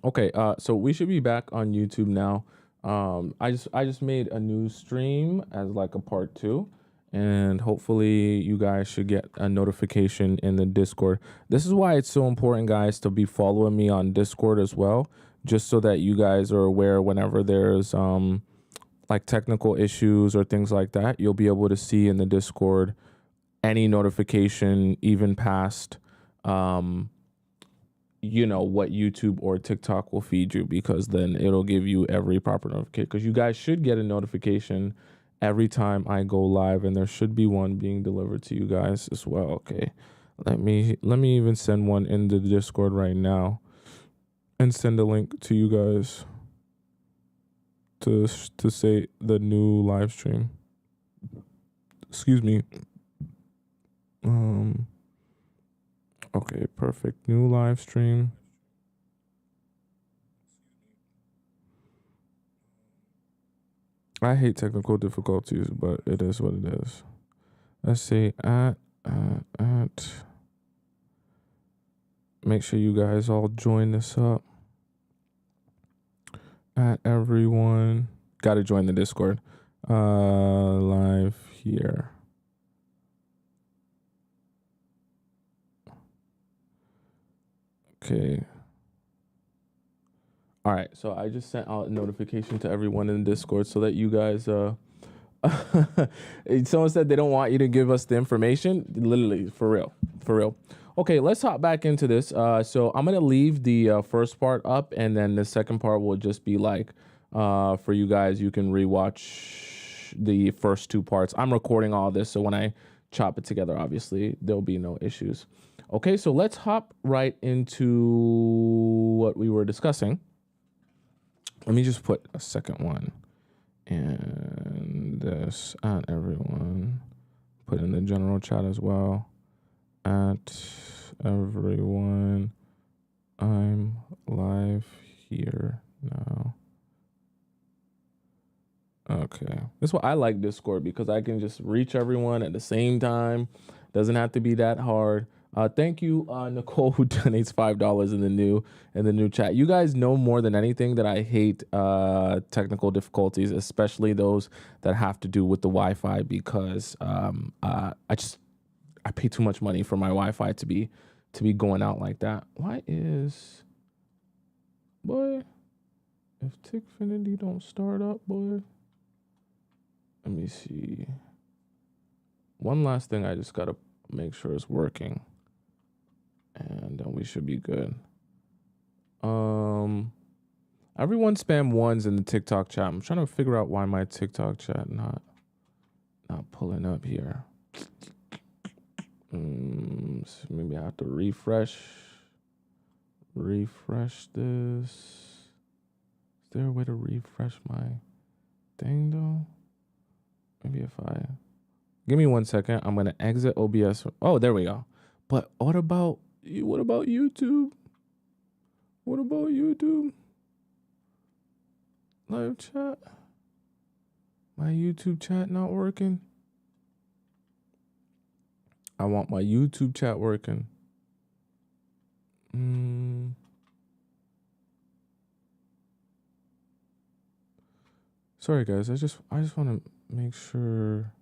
Okay, so we should be back on YouTube now. I just made a new stream as like a part two, and hopefully you guys should get a notification in the Discord. This is why it's so important, guys, to be following me on Discord as well, just so that you guys are aware whenever there's like technical issues or things like that, you'll be able to see in the Discord any notification, even past what YouTube or TikTok will feed you, because then it'll give you every proper notification, because you guys should get a notification every time I go live, and there should be one being delivered to you guys as well. Okay, let me even send one in the Discord right now and send a link to you guys to say the new live stream. Excuse me. Okay, perfect. New live stream. I hate technical difficulties, but it is what it is. Let's see, at. Make sure you guys all join this up. At everyone. Got to join the Discord. Live here. Okay. All right, so I just sent out a notification to everyone in Discord so that you guys someone said they don't want you to give us the information. Literally, for real. Okay, let's hop back into this. So I'm gonna leave the first part up, and then the second part will just be like for you guys. You can rewatch the first two parts. I'm recording all this, so when I chop it together, obviously there'll be no issues. Okay, so let's hop right into what we were discussing. Let me just put a second one, and this at everyone. Put in the general chat as well. At everyone, I'm live here now. Okay, that's why I like Discord, because I can just reach everyone at the same time. Doesn't have to be that hard. Thank you, Nicole, who donates $5 in the new chat. You guys know more than anything that I hate technical difficulties, especially those that have to do with the Wi-Fi, because I pay too much money for my Wi-Fi to be going out like that. Why is, boy, if Tickfinity don't start up, boy? Let me see. One last thing, I just gotta make sure it's working, and then we should be good. Everyone spam ones in the TikTok chat. I'm trying to figure out why my TikTok chat not pulling up here. So maybe I have to refresh this. Is there a way to refresh my thing though? Maybe if I give me 1 second, I'm gonna exit OBS. Oh, there we go. But what about YouTube? What about YouTube? Live chat? My YouTube chat not working? I want my YouTube chat working. Sorry guys, I just want to make sure.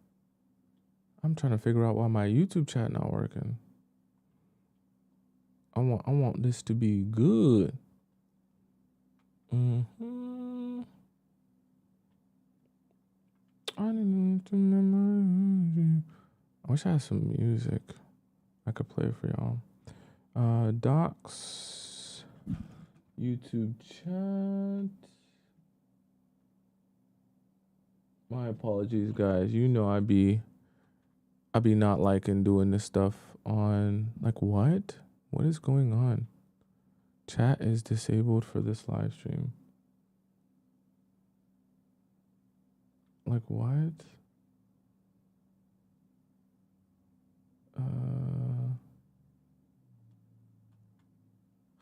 I'm trying to figure out why my YouTube chat not working. I want this to be good. I didn't remember. I wish I had some music I could play for y'all. Docs, YouTube chat. My apologies, guys. You know I be not liking doing this stuff on, like, what? What is going on? Chat is disabled for this live stream. Like, what?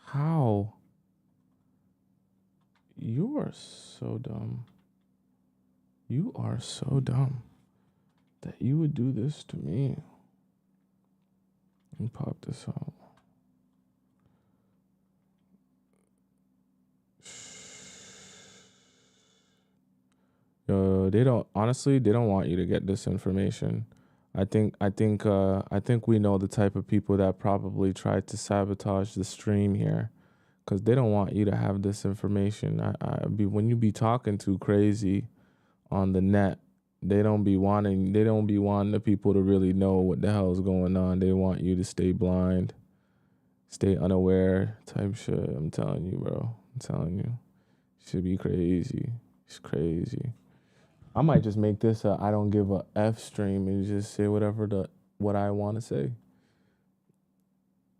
How? You are so dumb. You are so dumb that you would do this to me. Let me pop this out. bro. They don't, honestly, they don't want you to get this information. I think we know the type of people that probably tried to sabotage the stream here, because they don't want you to have this information. When you be talking too crazy on the net, they don't be wanting the people to really know what the hell is going on. They want you to stay blind, stay unaware type shit. I'm telling you, bro. I'm telling you. Should be crazy. It's crazy. I might just make this a I don't give a F stream and just say what I want to say.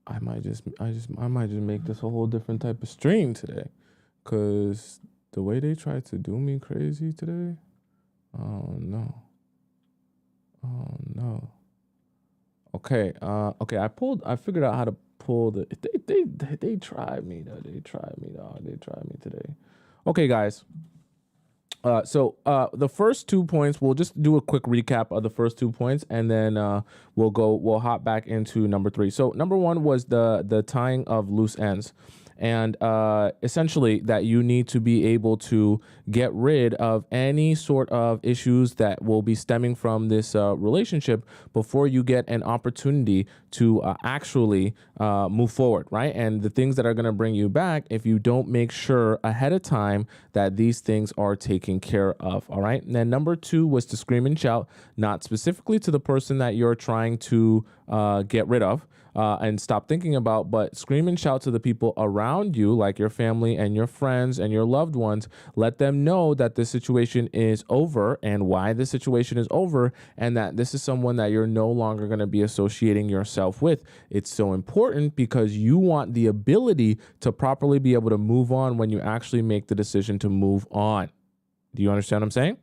I might just make this a whole different type of stream today, cause the way they tried to do me crazy today. Oh no. Okay. I figured out how to pull the. They tried me though. They tried me today. Okay, guys. So the first 2 points, we'll just do a quick recap of the first 2 points, and then we'll hop back into number 3. So number 1 was the tying of loose ends. And essentially that you need to be able to get rid of any sort of issues that will be stemming from this relationship before you get an opportunity to actually move forward, right? And the things that are going to bring you back, if you don't make sure ahead of time that these things are taken care of, all right? And then number 2 was to scream and shout, not specifically to the person that you're trying to get rid of, and stop thinking about, but scream and shout to the people around you, like your family and your friends and your loved ones. Let them know that this situation is over and why this situation is over, and that this is someone that you're no longer going to be associating yourself with. It's so important because you want the ability to properly be able to move on when you actually make the decision to move on. Do you understand what I'm saying?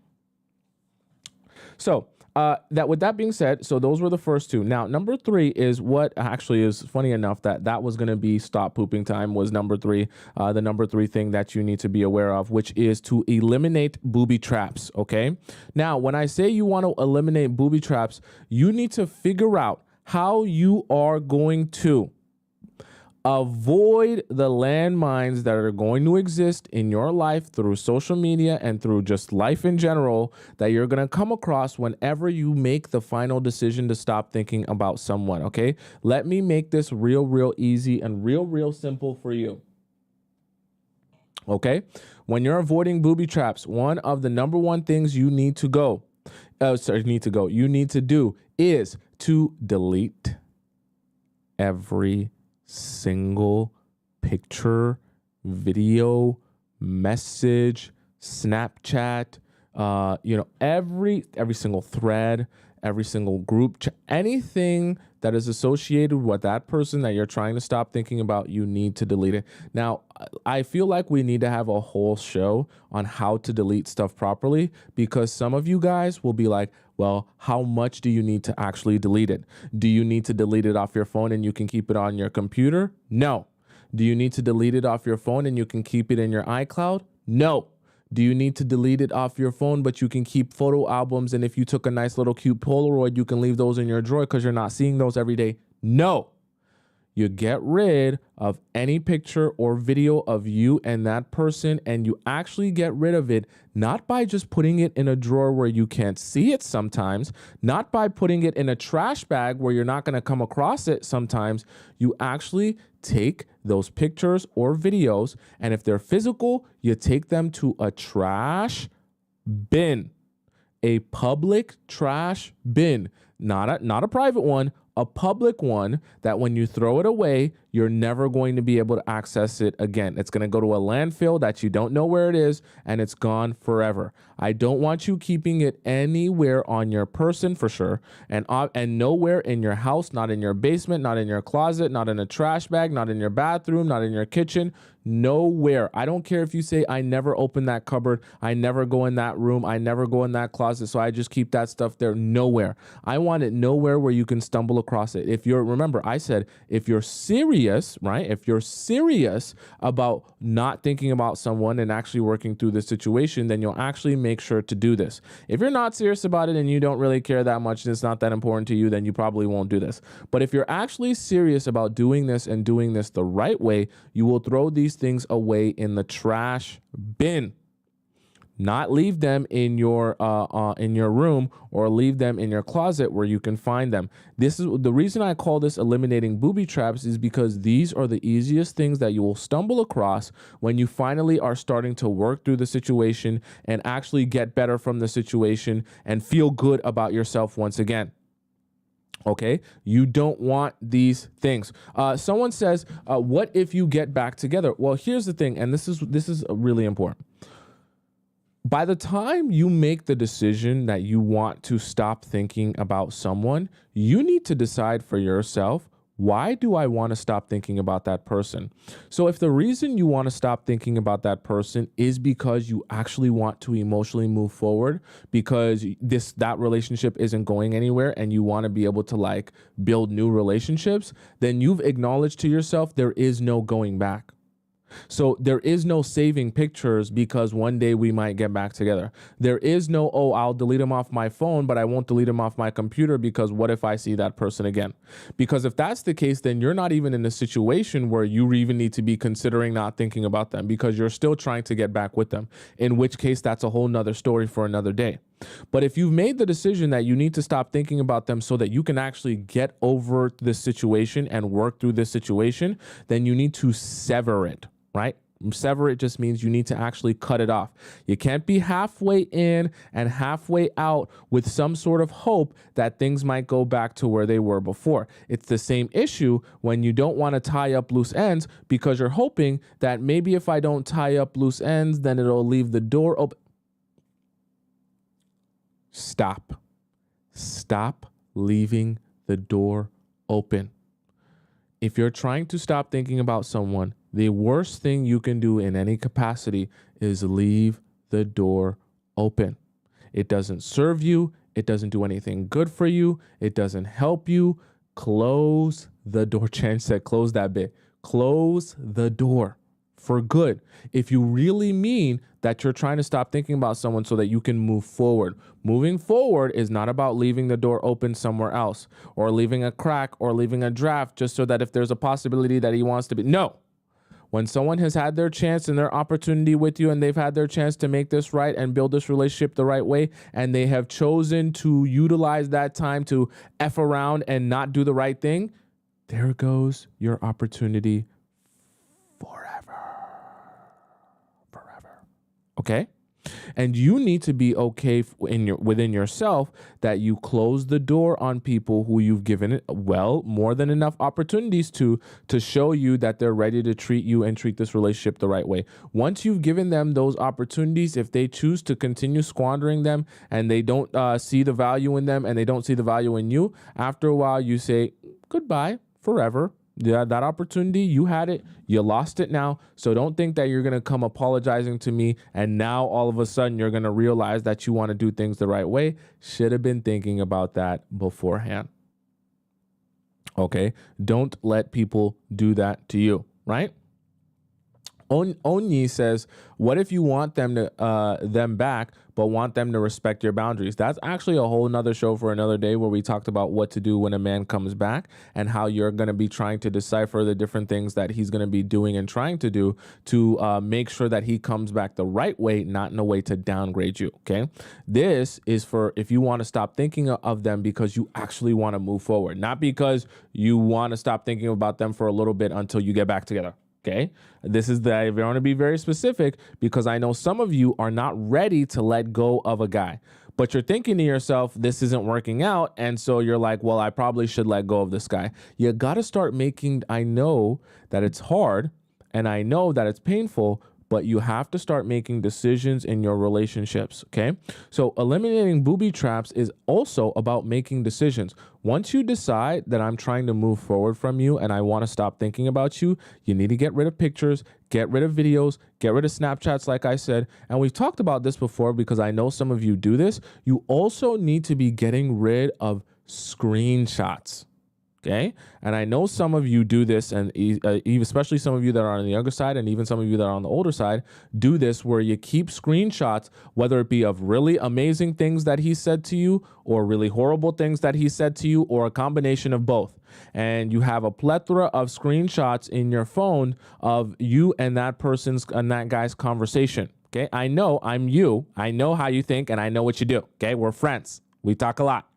So, with that being said, so those were the first 2. Now, number 3 is what actually is funny enough that was going to be stop pooping time was number 3. The number 3 thing that you need to be aware of, which is to eliminate booby traps. Okay. Now, when I say you want to eliminate booby traps, you need to figure out how you are going to avoid the landmines that are going to exist in your life through social media and through just life in general that you're going to come across whenever you make the final decision to stop thinking about someone, okay? Let me make this real easy and real simple for you. Okay? When you're avoiding booby traps, one of the number 1 things you need to do is to delete every single picture, video, message, Snapchat, every single thread, every single group, anything that is associated with that person that you're trying to stop thinking about, you need to delete it. Now, I feel like we need to have a whole show on how to delete stuff properly, because some of you guys will be like, well, how much do you need to actually delete it? Do you need to delete it off your phone and you can keep it on your computer? No. Do you need to delete it off your phone and you can keep it in your iCloud? No. Do you need to delete it off your phone, but you can keep photo albums, and if you took a nice little cute Polaroid, you can leave those in your drawer because you're not seeing those every day? No. You get rid of any picture or video of you and that person, and you actually get rid of it not by just putting it in a drawer where you can't see it sometimes, not by putting it in a trash bag where you're not going to come across it sometimes. You actually take those pictures or videos, and if they're physical, you take them to a trash bin, a public trash bin, not a private one, a public one, that when you throw it away, you're never going to be able to access it again. It's going to go to a landfill that you don't know where it is, and it's gone forever. I don't want you keeping it anywhere on your person for sure, and nowhere in your house, not in your basement, not in your closet, not in a trash bag, not in your bathroom, not in your kitchen, nowhere. I don't care if you say, I never open that cupboard, I never go in that room, I never go in that closet, so I just keep that stuff there. Nowhere. I want it nowhere where you can stumble across it. Remember, I said, if you're serious, right? If you're serious about not thinking about someone and actually working through the situation, then you'll actually make sure to do this. If you're not serious about it and you don't really care that much and it's not that important to you, then you probably won't do this. But if you're actually serious about doing this and doing this the right way, you will throw these things away in the trash bin. not leave them in your room or leave them in your closet where you can find them. This is the reason I call this eliminating booby traps, is because these are the easiest things that you will stumble across when you finally are starting to work through the situation and actually get better from the situation and feel good about yourself once again. Okay, you don't want these things. Someone says, what if you get back together? Well, here's the thing, and this is really important. By the time you make the decision that you want to stop thinking about someone, you need to decide for yourself, why do I want to stop thinking about that person? So if the reason you want to stop thinking about that person is because you actually want to emotionally move forward, because that relationship isn't going anywhere and you want to be able to like build new relationships, then you've acknowledged to yourself there is no going back. So there is no saving pictures because one day we might get back together. There is no, oh, I'll delete them off my phone, but I won't delete them off my computer because what if I see that person again? Because if that's the case, then you're not even in a situation where you even need to be considering not thinking about them because you're still trying to get back with them, in which case that's a whole nother story for another day. But if you've made the decision that you need to stop thinking about them so that you can actually get over this situation and work through this situation, then you need to sever it. Right? Sever it just means you need to actually cut it off. You can't be halfway in and halfway out with some sort of hope that things might go back to where they were before. It's the same issue when you don't want to tie up loose ends because you're hoping that maybe if I don't tie up loose ends, then it'll leave the door open. Stop. Stop leaving the door open. If you're trying to stop thinking about someone, the worst thing you can do in any capacity is leave the door open. It doesn't serve you. It doesn't do anything good for you. It doesn't help you. Close the door. Chan said, close that bit. Close the door for good. If you really mean that you're trying to stop thinking about someone so that you can move forward. Moving forward is not about leaving the door open somewhere else or leaving a crack or leaving a draft just so that if there's a possibility that he wants to be. No. When someone has had their chance and their opportunity with you and they've had their chance to make this right and build this relationship the right way, and they have chosen to utilize that time to F around and not do the right thing, there goes your opportunity forever. Okay? And you need to be okay within yourself that you close the door on people who you've given it, well, more than enough opportunities to show you that they're ready to treat you and treat this relationship the right way. Once you've given them those opportunities, if they choose to continue squandering them and they don't see the value in them and they don't see the value in you, after a while you say goodbye forever. Yeah, that opportunity, you had it, you lost it now. So don't think that you're going to come apologizing to me and now all of a sudden you're going to realize that you want to do things the right way. Should have been thinking about that beforehand. Okay, don't let people do that to you, right? Onyi says, what if you want them back, but want them to respect your boundaries? That's actually a whole nother show for another day where we talked about what to do when a man comes back and how you're going to be trying to decipher the different things that he's going to be doing and trying to do to make sure that he comes back the right way, not in a way to downgrade you. Okay. This is for if you want to stop thinking of them because you actually want to move forward, not because you want to stop thinking about them for a little bit until you get back together. Okay, this is I want to be very specific because I know some of you are not ready to let go of a guy, but you're thinking to yourself, this isn't working out. And so you're like, well, I probably should let go of this guy. You got to start making, I know that it's hard and I know that it's painful, but you have to start making decisions in your relationships, okay? So eliminating booby traps is also about making decisions. Once you decide that I'm trying to move forward from you and I want to stop thinking about you, you need to get rid of pictures, get rid of videos, get rid of Snapchats, like I said. And we've talked about this before because I know some of you do this. You also need to be getting rid of screenshots. Okay. And I know some of you do this, and especially some of you that are on the younger side and even some of you that are on the older side do this, where you keep screenshots, whether it be of really amazing things that he said to you or really horrible things that he said to you or a combination of both. And you have a plethora of screenshots in your phone of you and that person's and that guy's conversation. Okay. I know I'm you. I know how you think and I know what you do. Okay. We're friends. We talk a lot.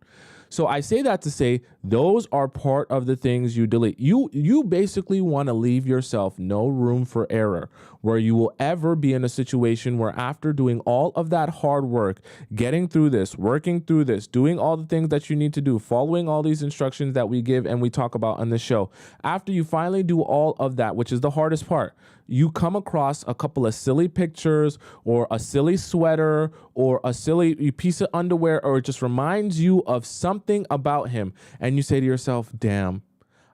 So I say that to say those are part of the things you delete. You basically want to leave yourself no room for error where you will ever be in a situation where after doing all of that hard work, getting through this, working through this, doing all the things that you need to do, following all these instructions that we give and we talk about on the show, after you finally do all of that, which is the hardest part, you come across a couple of silly pictures or a silly sweater or a silly piece of underwear, or it just reminds you of something about him. And you say to yourself, damn,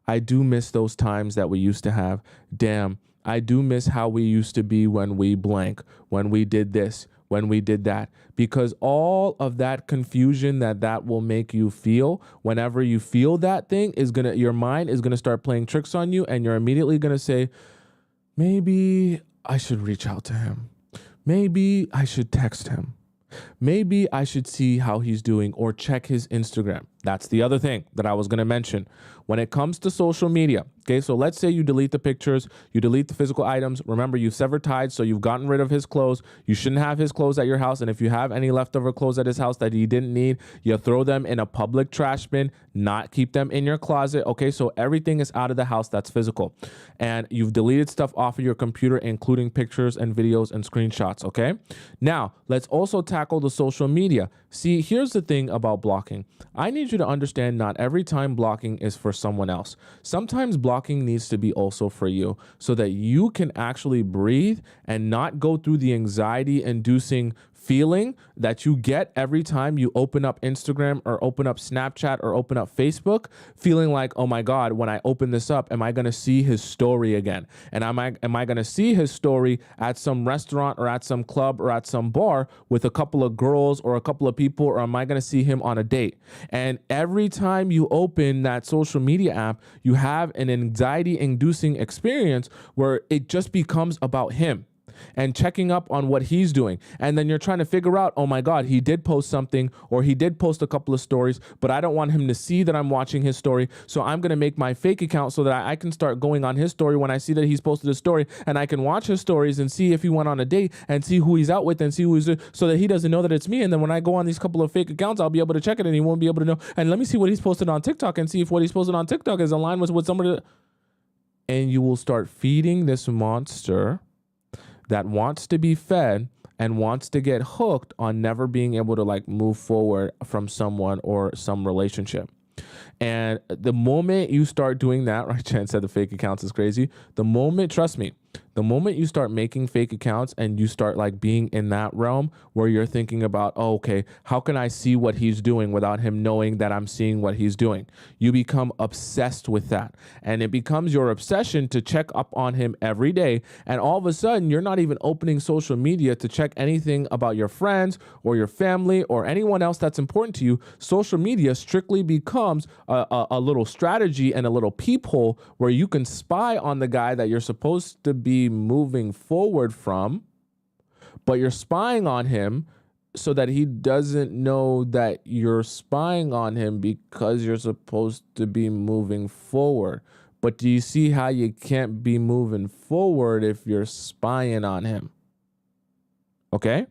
I do miss those times that we used to have. Damn, I do miss how we used to be when we blank, when we did this, when we did that. Because all of that confusion that will make you feel, whenever you feel that thing, your mind is gonna start playing tricks on you, and you're immediately gonna say, maybe I should reach out to him. Maybe I should text him. Maybe I should see how he's doing or check his Instagram. That's the other thing that I was going to mention. When it comes to social media, okay, so let's say you delete the pictures, you delete the physical items. Remember, you've severed ties, so you've gotten rid of his clothes. You shouldn't have his clothes at your house. And if you have any leftover clothes at his house that he didn't need, you throw them in a public trash bin, not keep them in your closet. Okay, so everything is out of the house that's physical. And you've deleted stuff off of your computer, including pictures and videos and screenshots. Okay, now let's also tackle the social media. See, here's the thing about blocking. I need you to understand not every time blocking is for someone else. Sometimes blocking needs to be also for you so that you can actually breathe and not go through the anxiety-inducing feeling that you get every time you open up Instagram or open up Snapchat or open up Facebook, feeling like, oh my God, when I open this up, am I going to see his story again? And am I going to see his story at some restaurant or at some club or at some bar with a couple of girls or a couple of people, or am I going to see him on a date? And every time you open that social media app, you have an anxiety-inducing experience where it just becomes about him and checking up on what he's doing. And then you're trying to figure out, oh my God, he did post something, or he did post a couple of stories, but I don't want him to see that I'm watching his story. So I'm going to make my fake account so that I can start going on his story when I see that he's posted a story, and I can watch his stories and see if he went on a date and see who he's out with and see who he's with, so that he doesn't know that it's me. And then when I go on these couple of fake accounts, I'll be able to check it and he won't be able to know. And let me see what he's posted on TikTok and see if what he's posted on TikTok is aligned with what somebody. And you will start feeding this monster that wants to be fed and wants to get hooked on never being able to like move forward from someone or some relationship. And the moment you start doing that, right? Jen said the fake accounts is crazy. The moment, trust me, the moment you start making fake accounts and you start like being in that realm where you're thinking about, oh, okay, how can I see what he's doing without him knowing that I'm seeing what he's doing? You become obsessed with that. And it becomes your obsession to check up on him every day. And all of a sudden, you're not even opening social media to check anything about your friends or your family or anyone else that's important to you. Social media strictly becomes a little strategy and a little peephole where you can spy on the guy that you're supposed to be moving forward from, but you're spying on him so that he doesn't know that you're spying on him because you're supposed to be moving forward. But do you see how you can't be moving forward if you're spying on him? Okay?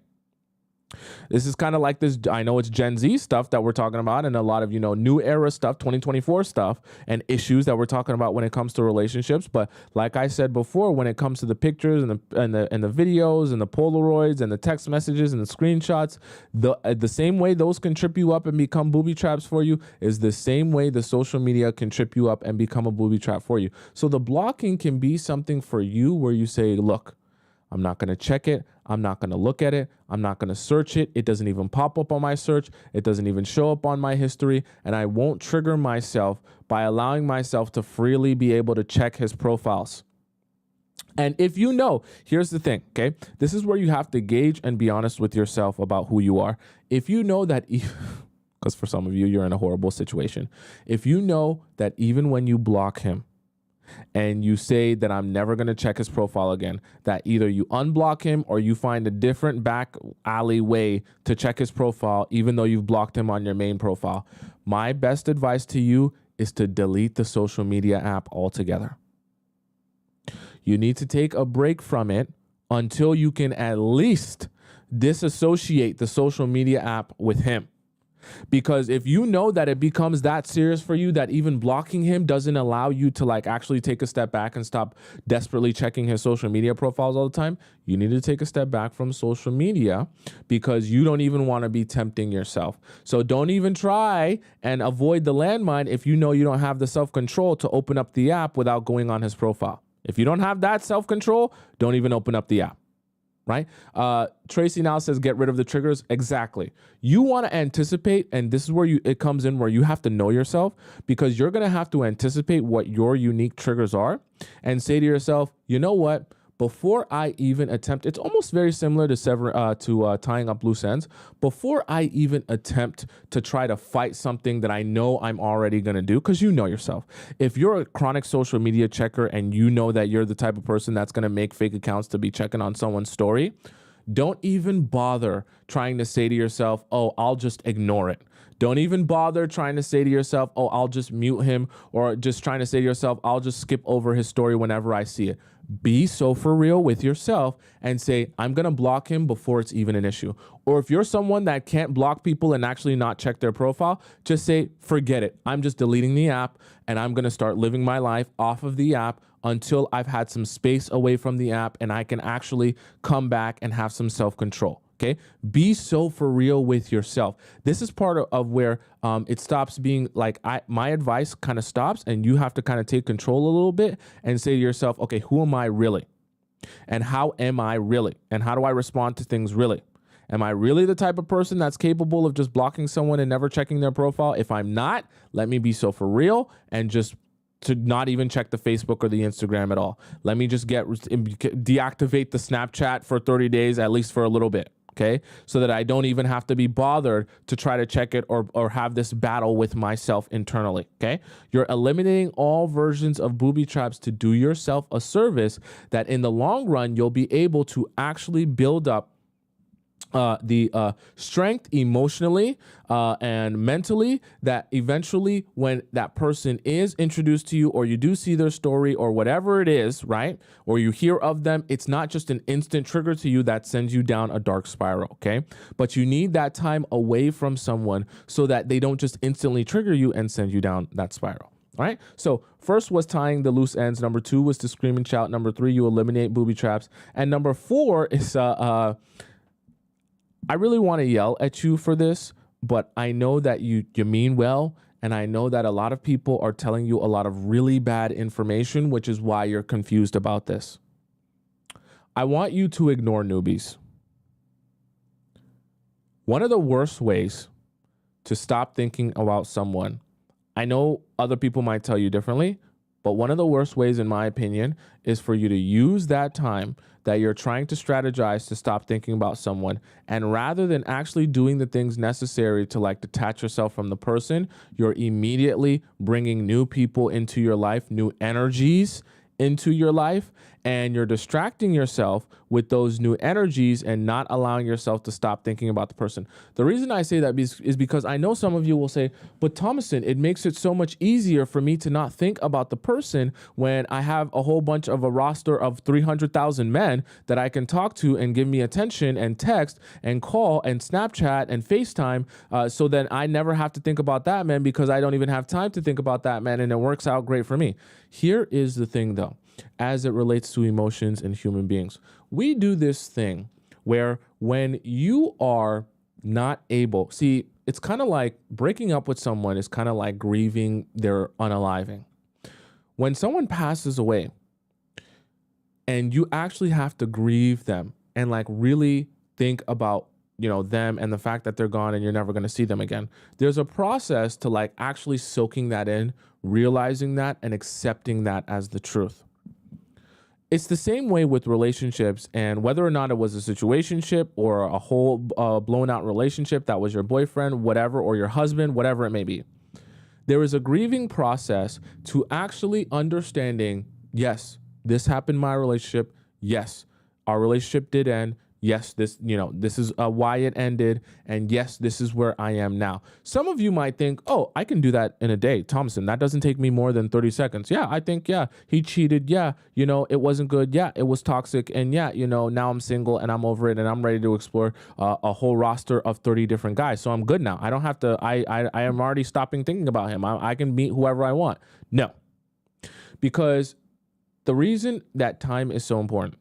This is kind of like this. I know it's Gen Z stuff that we're talking about, and a lot of, new era stuff, 2024 stuff, and issues that we're talking about when it comes to relationships. But like I said before, when it comes to the pictures and the videos and the Polaroids and the text messages and the screenshots, the same way those can trip you up and become booby traps for you is the same way the social media can trip you up and become a booby trap for you. So the blocking can be something for you where you say, look, I'm not going to check it. I'm not going to look at it. I'm not going to search it. It doesn't even pop up on my search. It doesn't even show up on my history. And I won't trigger myself by allowing myself to freely be able to check his profiles. And if you know, here's the thing, okay? This is where you have to gauge and be honest with yourself about who you are. If you know that, because for some of you, you're in a horrible situation. If you know that even when you block him, and you say that I'm never going to check his profile again, that either you unblock him or you find a different back alley way to check his profile, even though you've blocked him on your main profile, my best advice to you is to delete the social media app altogether. You need to take a break from it until you can at least disassociate the social media app with him. Because if you know that it becomes that serious for you that even blocking him doesn't allow you to like actually take a step back and stop desperately checking his social media profiles all the time, you need to take a step back from social media because you don't even want to be tempting yourself. So don't even try and avoid the landmine if you know you don't have the self-control to open up the app without going on his profile. If you don't have that self-control, don't even open up the app. Right? Tracy now says, get rid of the triggers. Exactly. You want to anticipate, and this is where it comes in, where you have to know yourself, because you're going to have to anticipate what your unique triggers are and say to yourself, you know what? Before I even attempt, it's almost very similar to tying up loose ends. Before I even attempt to try to fight something that I know I'm already going to do, because you know yourself. If you're a chronic social media checker and you know that you're the type of person that's going to make fake accounts to be checking on someone's story, don't even bother trying to say to yourself, oh, I'll just ignore it. Don't even bother trying to say to yourself, oh, I'll just mute him, or just trying to say to yourself, I'll just skip over his story whenever I see it. Be so for real with yourself and say, I'm going to block him before it's even an issue. Or if you're someone that can't block people and actually not check their profile, just say, forget it. I'm just deleting the app and I'm going to start living my life off of the app until I've had some space away from the app and I can actually come back and have some self-control. Okay, be so for real with yourself. This is part of where it stops being like my advice kind of stops, and you have to kind of take control a little bit and say to yourself, okay, who am I really? And how am I really? And how do I respond to things really? Am I really the type of person that's capable of just blocking someone and never checking their profile? If I'm not, let me be so for real and just to not even check the Facebook or the Instagram at all. Let me just deactivate the Snapchat for 30 days, at least for a little bit. Okay, so that I don't even have to be bothered to try to check it or have this battle with myself internally. Okay, you're eliminating all versions of booby traps to do yourself a service that in the long run, you'll be able to actually build up the strength emotionally and mentally, that eventually when that person is introduced to you, or you do see their story or whatever it is, right? Or you hear of them, it's not just an instant trigger to you that sends you down a dark spiral, okay? But you need that time away from someone so that they don't just instantly trigger you and send you down that spiral. All right. So first was tying the loose ends. Number 2 was to scream and shout. Number 3, you eliminate booby traps. And number 4 is I really want to yell at you for this, but I know that you mean well, and I know that a lot of people are telling you a lot of really bad information, which is why you're confused about this. I want you to ignore newbies. One of the worst ways to stop thinking about someone, I know other people might tell you differently, but one of the worst ways, in my opinion, is for you to use that time that you're trying to strategize to stop thinking about someone. And rather than actually doing the things necessary to like detach yourself from the person, you're immediately bringing new people into your life, new energies into your life, and you're distracting yourself with those new energies and not allowing yourself to stop thinking about the person. The reason I say that is because I know some of you will say, but Tomisin, it makes it so much easier for me to not think about the person when I have a whole bunch of a roster of 300,000 men that I can talk to and give me attention and text and call and Snapchat and FaceTime, so then I never have to think about that man because I don't even have time to think about that man, and it works out great for me. Here is the thing though, as it relates to emotions and human beings. We do this thing where when you are not able, see, it's kind of like breaking up with someone is kind of like grieving their unaliving. When someone passes away and you actually have to grieve them and like really think about, you know, them and the fact that they're gone and you're never going to see them again, there's a process to like actually soaking that in, realizing that and accepting that as the truth. It's the same way with relationships, and whether or not it was a situationship or a whole blown out relationship that was your boyfriend, whatever, or your husband, whatever it may be. There is a grieving process to actually understanding, yes, this happened in my relationship. Yes, our relationship did end. Yes, this is why it ended. And yes, this is where I am now. Some of you might think, oh, I can do that in a day. Tomisin, that doesn't take me more than 30 seconds. Yeah, I think, yeah, he cheated. Yeah, it wasn't good. Yeah, it was toxic. And yeah, now I'm single and I'm over it and I'm ready to explore a whole roster of 30 different guys. So I'm good now. I don't have to, I am already stopping thinking about him. I can meet whoever I want. No, because the reason that time is so important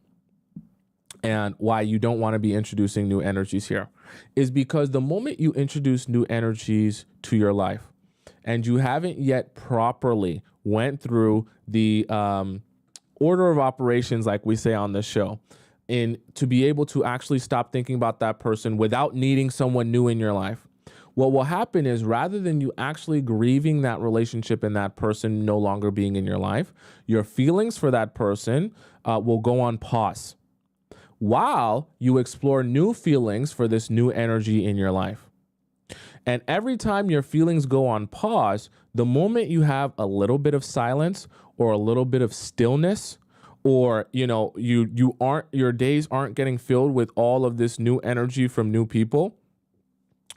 and why you don't want to be introducing new energies here is because the moment you introduce new energies to your life and you haven't yet properly went through the order of operations, like we say on this show, in to be able to actually stop thinking about that person without needing someone new in your life, what will happen is rather than you actually grieving that relationship and that person no longer being in your life, your feelings for that person will go on pause while you explore new feelings for this new energy in your life. And every time your feelings go on pause, the moment you have a little bit of silence or a little bit of stillness, or your days aren't getting filled with all of this new energy from new people,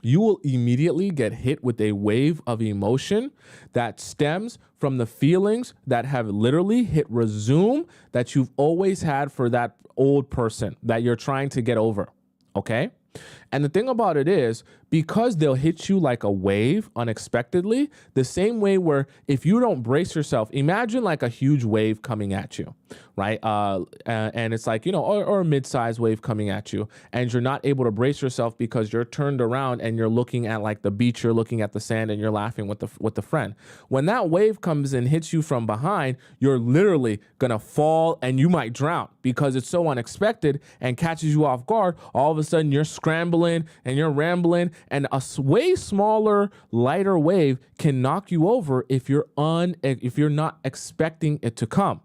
you will immediately get hit with a wave of emotion that stems from the feelings that have literally hit resume that you've always had for that old person that you're trying to get over. Okay? And the thing about it is, because they'll hit you like a wave unexpectedly, the same way where if you don't brace yourself, imagine like a huge wave coming at you, right? And it's like, or a mid-sized wave coming at you, and you're not able to brace yourself because you're turned around and you're looking at like the beach, you're looking at the sand and you're laughing with the friend. When that wave comes and hits you from behind, you're literally gonna fall and you might drown because it's so unexpected and catches you off guard. All of a sudden you're scrambling and you're rambling, and a way smaller, lighter wave can knock you over if you're not expecting it to come.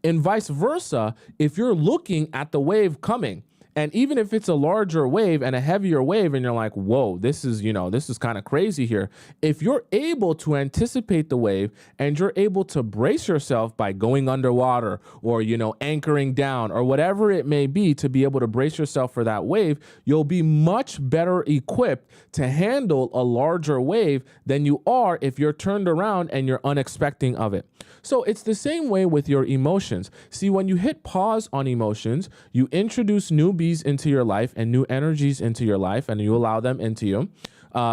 And vice versa, if you're looking at the wave coming, and even if it's a larger wave and a heavier wave and you're like, whoa, this is kind of crazy here. If you're able to anticipate the wave and you're able to brace yourself by going underwater or, anchoring down or whatever it may be to be able to brace yourself for that wave, you'll be much better equipped to handle a larger wave than you are if you're turned around and you're unexpecting of it. So it's the same way with your emotions. See, when you hit pause on emotions, you introduce newbies into your life and new energies into your life, and you allow them into you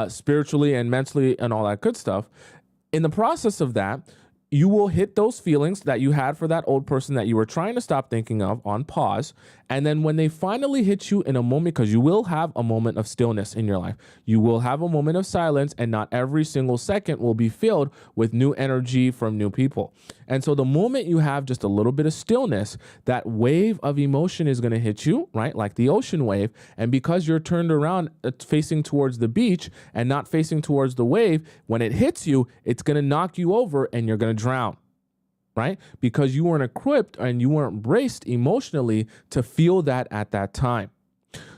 spiritually and mentally and all that good stuff. In the process of that, you will hit those feelings that you had for that old person that you were trying to stop thinking of on pause. And then when they finally hit you in a moment, because you will have a moment of stillness in your life, you will have a moment of silence, and not every single second will be filled with new energy from new people. And so the moment you have just a little bit of stillness, that wave of emotion is going to hit you, right? Like the ocean wave. And because you're turned around facing towards the beach and not facing towards the wave, when it hits you, it's going to knock you over and you're going to drown, right? Because you weren't equipped and you weren't braced emotionally to feel that at that time.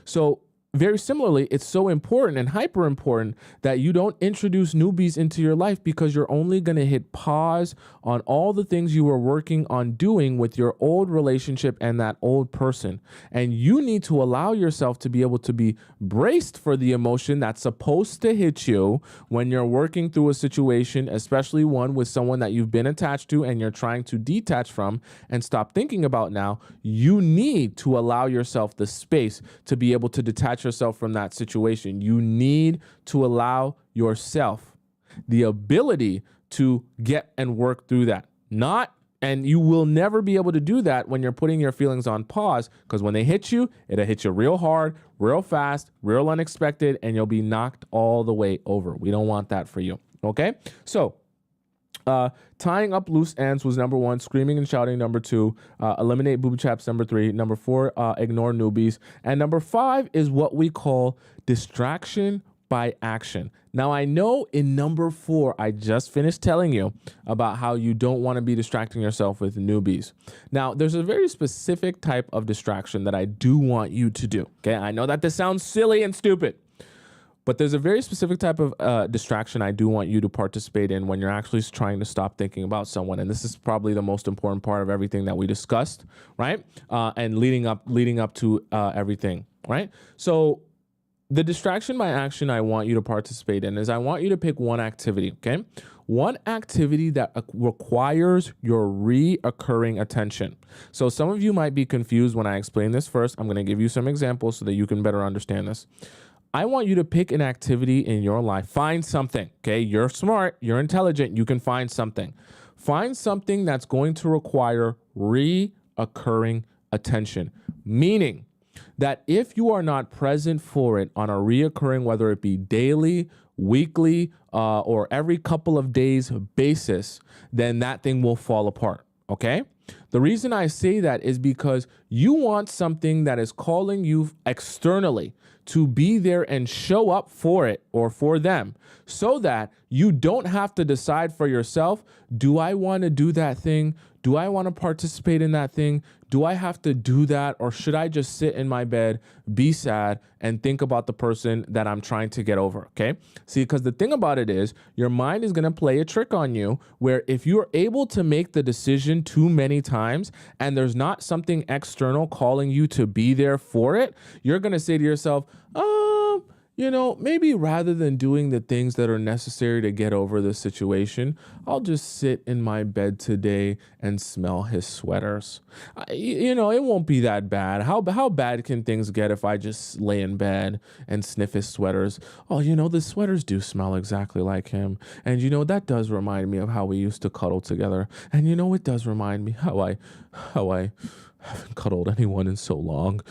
So very similarly, it's so important and hyper important that you don't introduce newbies into your life, because you're only going to hit pause on all the things you were working on doing with your old relationship and that old person. And you need to allow yourself to be able to be braced for the emotion that's supposed to hit you when you're working through a situation, especially one with someone that you've been attached to and you're trying to detach from and stop thinking about now. You need to allow yourself the space to be able to detach yourself from that situation. You need to allow yourself the ability to get and work through that. And you will never be able to do that when you're putting your feelings on pause, because when they hit you, it'll hit you real hard, real fast, real unexpected, and you'll be knocked all the way over. We don't want that for you. Okay? So tying up loose ends was number 1. Screaming and shouting, number 2. Eliminate booby traps, number 3. Number 4, ignore newbies. And number 5 is what we call distraction by action. Now, I know in number 4, I just finished telling you about how you don't want to be distracting yourself with newbies. Now, there's a very specific type of distraction that I do want you to do. Okay, I know that this sounds silly and stupid, But there's a very specific type of distraction I do want you to participate in when you're actually trying to stop thinking about someone. And this is probably the most important part of everything that we discussed, right? And leading up to everything, right? So the distraction by action I want you to participate in is I want you to pick one activity, okay? One activity that requires your reoccurring attention. So some of you might be confused when I explain this. First, I'm going to give you some examples so that you can better understand this. I want you to pick an activity in your life. Find something, okay? You're smart, you're intelligent, you can find something. Find something that's going to require reoccurring attention, meaning that if you are not present for it on a reoccurring, whether it be daily, weekly, or every couple of days basis, then that thing will fall apart, okay? The reason I say that is because you want something that is calling you externally to be there and show up for it or for them so that you don't have to decide for yourself, do I want to do that thing? Do I want to participate in that thing? Do I have to do that? Or should I just sit in my bed, be sad, and think about the person that I'm trying to get over, okay? See, because the thing about it is your mind is going to play a trick on you where if you're able to make the decision too many times and there's not something external calling you to be there for it, you're going to say to yourself, maybe rather than doing the things that are necessary to get over the situation, I'll just sit in my bed today and smell his sweaters. It won't be that bad. How bad can things get if I just lay in bed and sniff his sweaters? Oh, the sweaters do smell exactly like him. And that does remind me of how we used to cuddle together. And it does remind me how I haven't cuddled anyone in so long.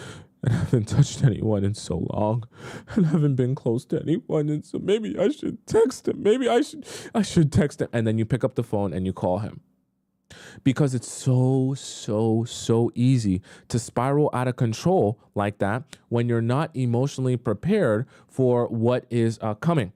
And I haven't touched anyone in so long, and I haven't been close to anyone, and so maybe I should text him. Maybe I should text him. And then you pick up the phone and you call him. Because it's so easy to spiral out of control like that when you're not emotionally prepared for what is coming.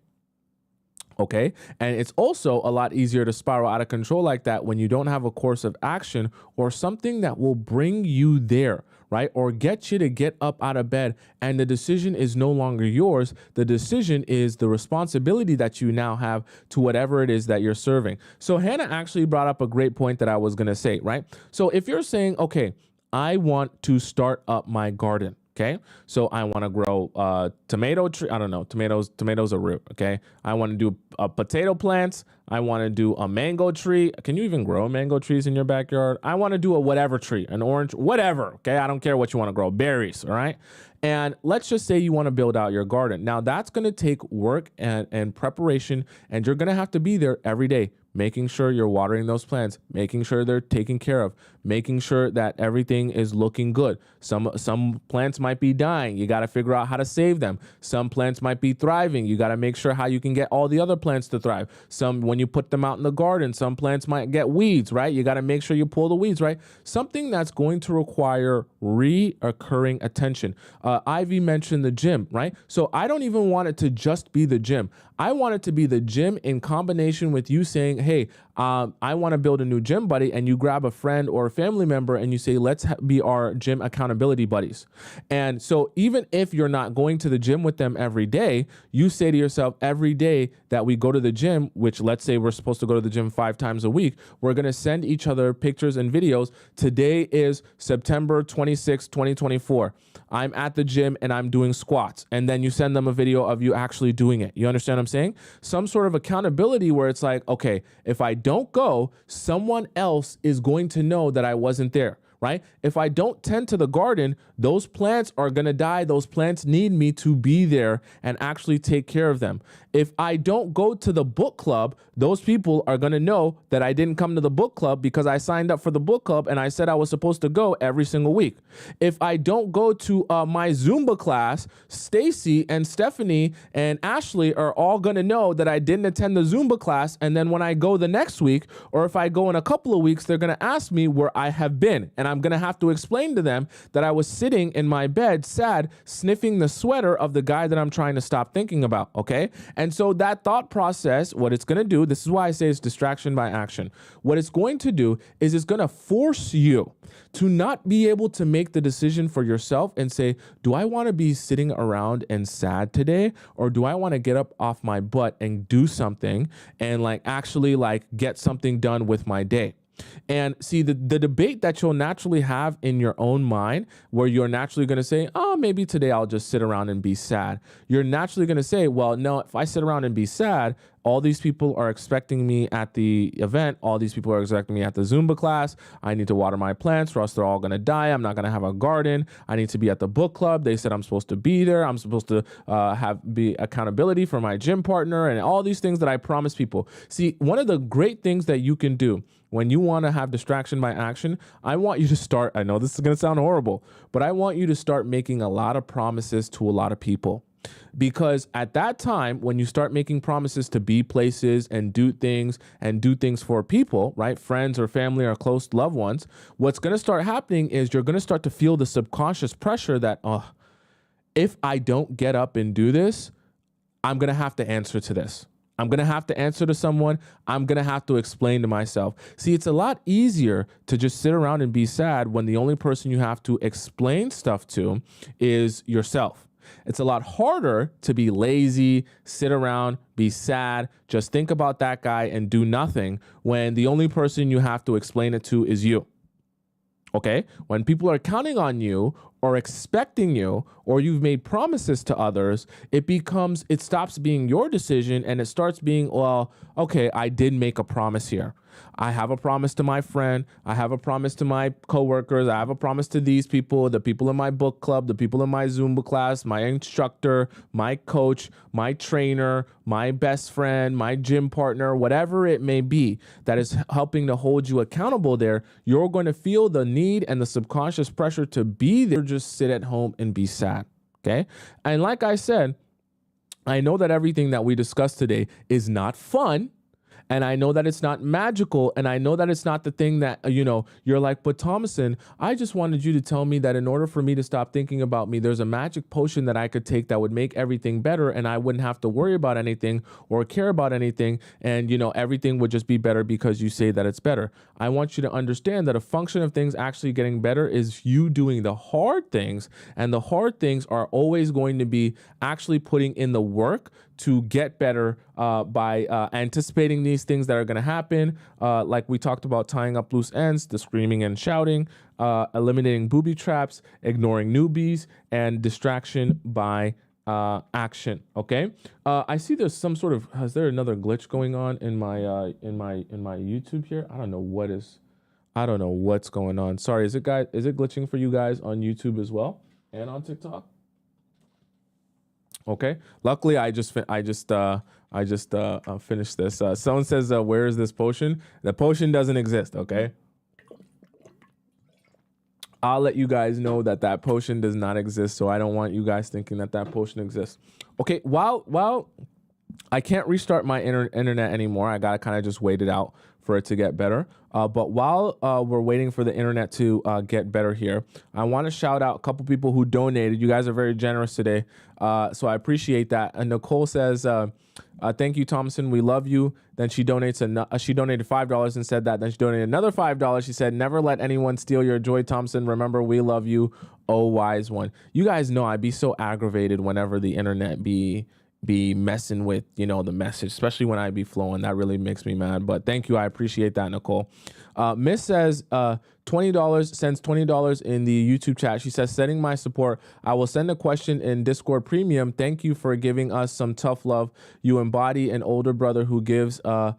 Okay. And it's also a lot easier to spiral out of control like that when you don't have a course of action or something that will bring you there, right? Or get you to get up out of bed. And the decision is no longer yours. The decision is the responsibility that you now have to whatever it is that you're serving. So Hannah actually brought up a great point that I was going to say, right? So if you're saying, okay, I want to start up my garden. Okay, so I want to grow tomato tree. I don't know, tomatoes are root. Okay, I want to do potato plants. I want to do a mango tree. Can you even grow mango trees in your backyard? I want to do a whatever tree, an orange, whatever. Okay, I don't care what you want to grow, berries. All right. And let's just say you want to build out your garden. Now that's going to take work and preparation, and you're going to have to be there every day, making sure you're watering those plants, making sure they're taken care of, making sure that everything is looking good. Some plants might be dying. You got to figure out how to save them. Some plants might be thriving. You got to make sure how you can get all the other plants to thrive. When you put them out in the garden, some plants might get weeds, right? You got to make sure you pull the weeds, right? Something that's going to require reoccurring attention. Ivy mentioned the gym, right? So I don't even want it to just be the gym. I want it to be the gym in combination with you saying, hey, I want to build a new gym buddy, and you grab a friend or a family member and you say, let's be our gym accountability buddies. And so even if you're not going to the gym with them every day, you say to yourself, every day that we go to the gym, which let's say we're supposed to go to the gym 5 times a week, we're going to send each other pictures and videos. Today is September 26, 2024. I'm at the gym and I'm doing squats. And then you send them a video of you actually doing it. You understand what I'm saying? Some sort of accountability where it's like, okay, if I don't go, someone else is going to know that I wasn't there. Right? If I don't tend to the garden, those plants are going to die. Those plants need me to be there and actually take care of them. If I don't go to the book club, those people are going to know that I didn't come to the book club because I signed up for the book club and I said I was supposed to go every single week. If I don't go to my Zumba class, Stacy and Stephanie and Ashley are all going to know that I didn't attend the Zumba class. And then when I go the next week, or if I go in a couple of weeks, they're going to ask me where I have been. And I'm going to have to explain to them that I was sitting in my bed, sad, sniffing the sweater of the guy that I'm trying to stop thinking about. Okay. And And so that thought process, what it's going to do, this is why I say it's distraction by action. What it's going to do is it's going to force you to not be able to make the decision for yourself and say, do I want to be sitting around and sad today? Or do I want to get up off my butt and do something and like actually like get something done with my day? And see, the debate that you'll naturally have in your own mind, where you're naturally going to say, oh, maybe today I'll just sit around and be sad. You're naturally going to say, well, no, if I sit around and be sad, all these people are expecting me at the event. All these people are expecting me at the Zumba class. I need to water my plants or else they're all going to die. I'm not going to have a garden. I need to be at the book club. They said I'm supposed to be there. I'm supposed to be accountability for my gym partner and all these things that I promise people. See, one of the great things that you can do when you want to have distraction by action, I want you to start, I know this is going to sound horrible, but I want you to start making a lot of promises to a lot of people. Because at that time, when you start making promises to be places and do things for people, right? Friends or family or close loved ones, what's going to start happening is you're going to start to feel the subconscious pressure that, oh, if I don't get up and do this, I'm going to have to answer to this. I'm going to have to answer to someone. I'm going to have to explain to myself. See, it's a lot easier to just sit around and be sad when the only person you have to explain stuff to is yourself. It's a lot harder to be lazy, sit around, be sad, just think about that guy and do nothing when the only person you have to explain it to is you. Okay? When people are counting on you or expecting you, or you've made promises to others, it stops being your decision and it starts being, well, okay, I did make a promise here. I have a promise to my friend. I have a promise to my coworkers. I have a promise to these people, the people in my book club, the people in my Zumba class, my instructor, my coach, my trainer, my best friend, my gym partner, whatever it may be that is helping to hold you accountable there. You're going to feel the need and the subconscious pressure to be there. Just sit at home and be sad. Okay. And like I said, I know that everything that we discussed today is not fun. And I know that it's not magical. And I know that it's not the thing that, you're like, but Tomisin, I just wanted you to tell me that in order for me to stop thinking about me, there's a magic potion that I could take that would make everything better. And I wouldn't have to worry about anything or care about anything. And, everything would just be better because you say that it's better. I want you to understand that a function of things actually getting better is you doing the hard things. And the hard things are always going to be actually putting in the work to get better by anticipating these things that are going to happen. Like we talked about, tying up loose ends, the screaming and shouting, eliminating booby traps, ignoring newbies, and distraction by action. Okay. I see there's some sort of, is there another glitch going on in my YouTube here? I don't know what's going on. Sorry. Is it glitching for you guys on YouTube as well and on TikTok? Okay. Luckily, I just finished this. Someone says, "Where is this potion?" The potion doesn't exist. Okay. I'll let you guys know that potion does not exist. So I don't want you guys thinking that potion exists. Okay. While I can't restart my internet anymore, I gotta kind of just wait it out for it to get better. But while we're waiting for the internet to get better here, I want to shout out a couple people who donated. You guys are very generous today, so I appreciate that. And Nicole says, "Thank you, Tomisin. We love you." Then she donated $5 and said that. Then she donated another $5. She said, "Never let anyone steal your joy, Tomisin. Remember, we love you, oh wise one." You guys know I'd be so aggravated whenever the internet be messing with, the message, especially when I be flowing. That really makes me mad. But thank you. I appreciate that, Nicole. Miss says $20, sends $20 in the YouTube chat. She says, "Sending my support. I will send a question in Discord Premium. Thank you for giving us some tough love. You embody an older brother who gives a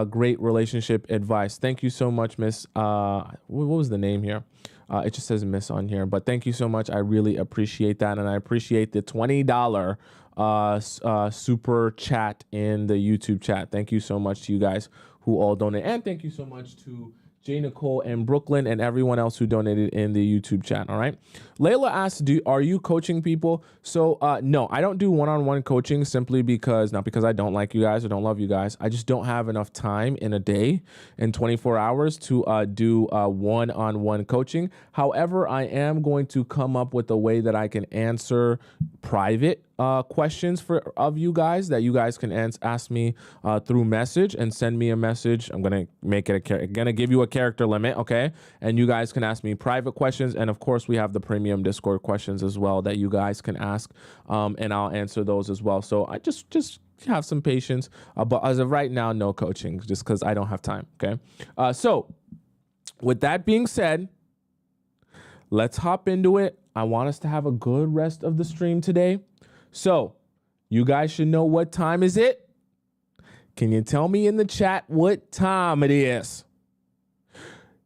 great relationship advice." Thank you so much, Miss. What was the name here? It just says Miss on here, but thank you so much. I really appreciate that. And I appreciate the $20 super chat in the YouTube chat. Thank you so much to you guys who all donate. And thank you so much to J. Nicole and Brooklyn and everyone else who donated in the YouTube chat. All right. Layla asks, are you coaching people? So no, I don't do one-on-one coaching simply because, not because I don't like you guys or don't love you guys. I just don't have enough time in a day in 24 hours to do one-on-one coaching. However, I am going to come up with a way that I can answer private questions of you guys that you guys can ask me through message and send me a message. I'm gonna make it gonna give you a character limit, okay? And you guys can ask me private questions, and of course we have the premium Discord questions as well that you guys can ask, and I'll answer those as well. So I just have some patience, but as of right now, no coaching, just because I don't have time. Okay, so with that being said, let's hop into it. I want us to have a good rest of the stream today. So you guys should know what time is it. Can you tell me in the chat what time it is?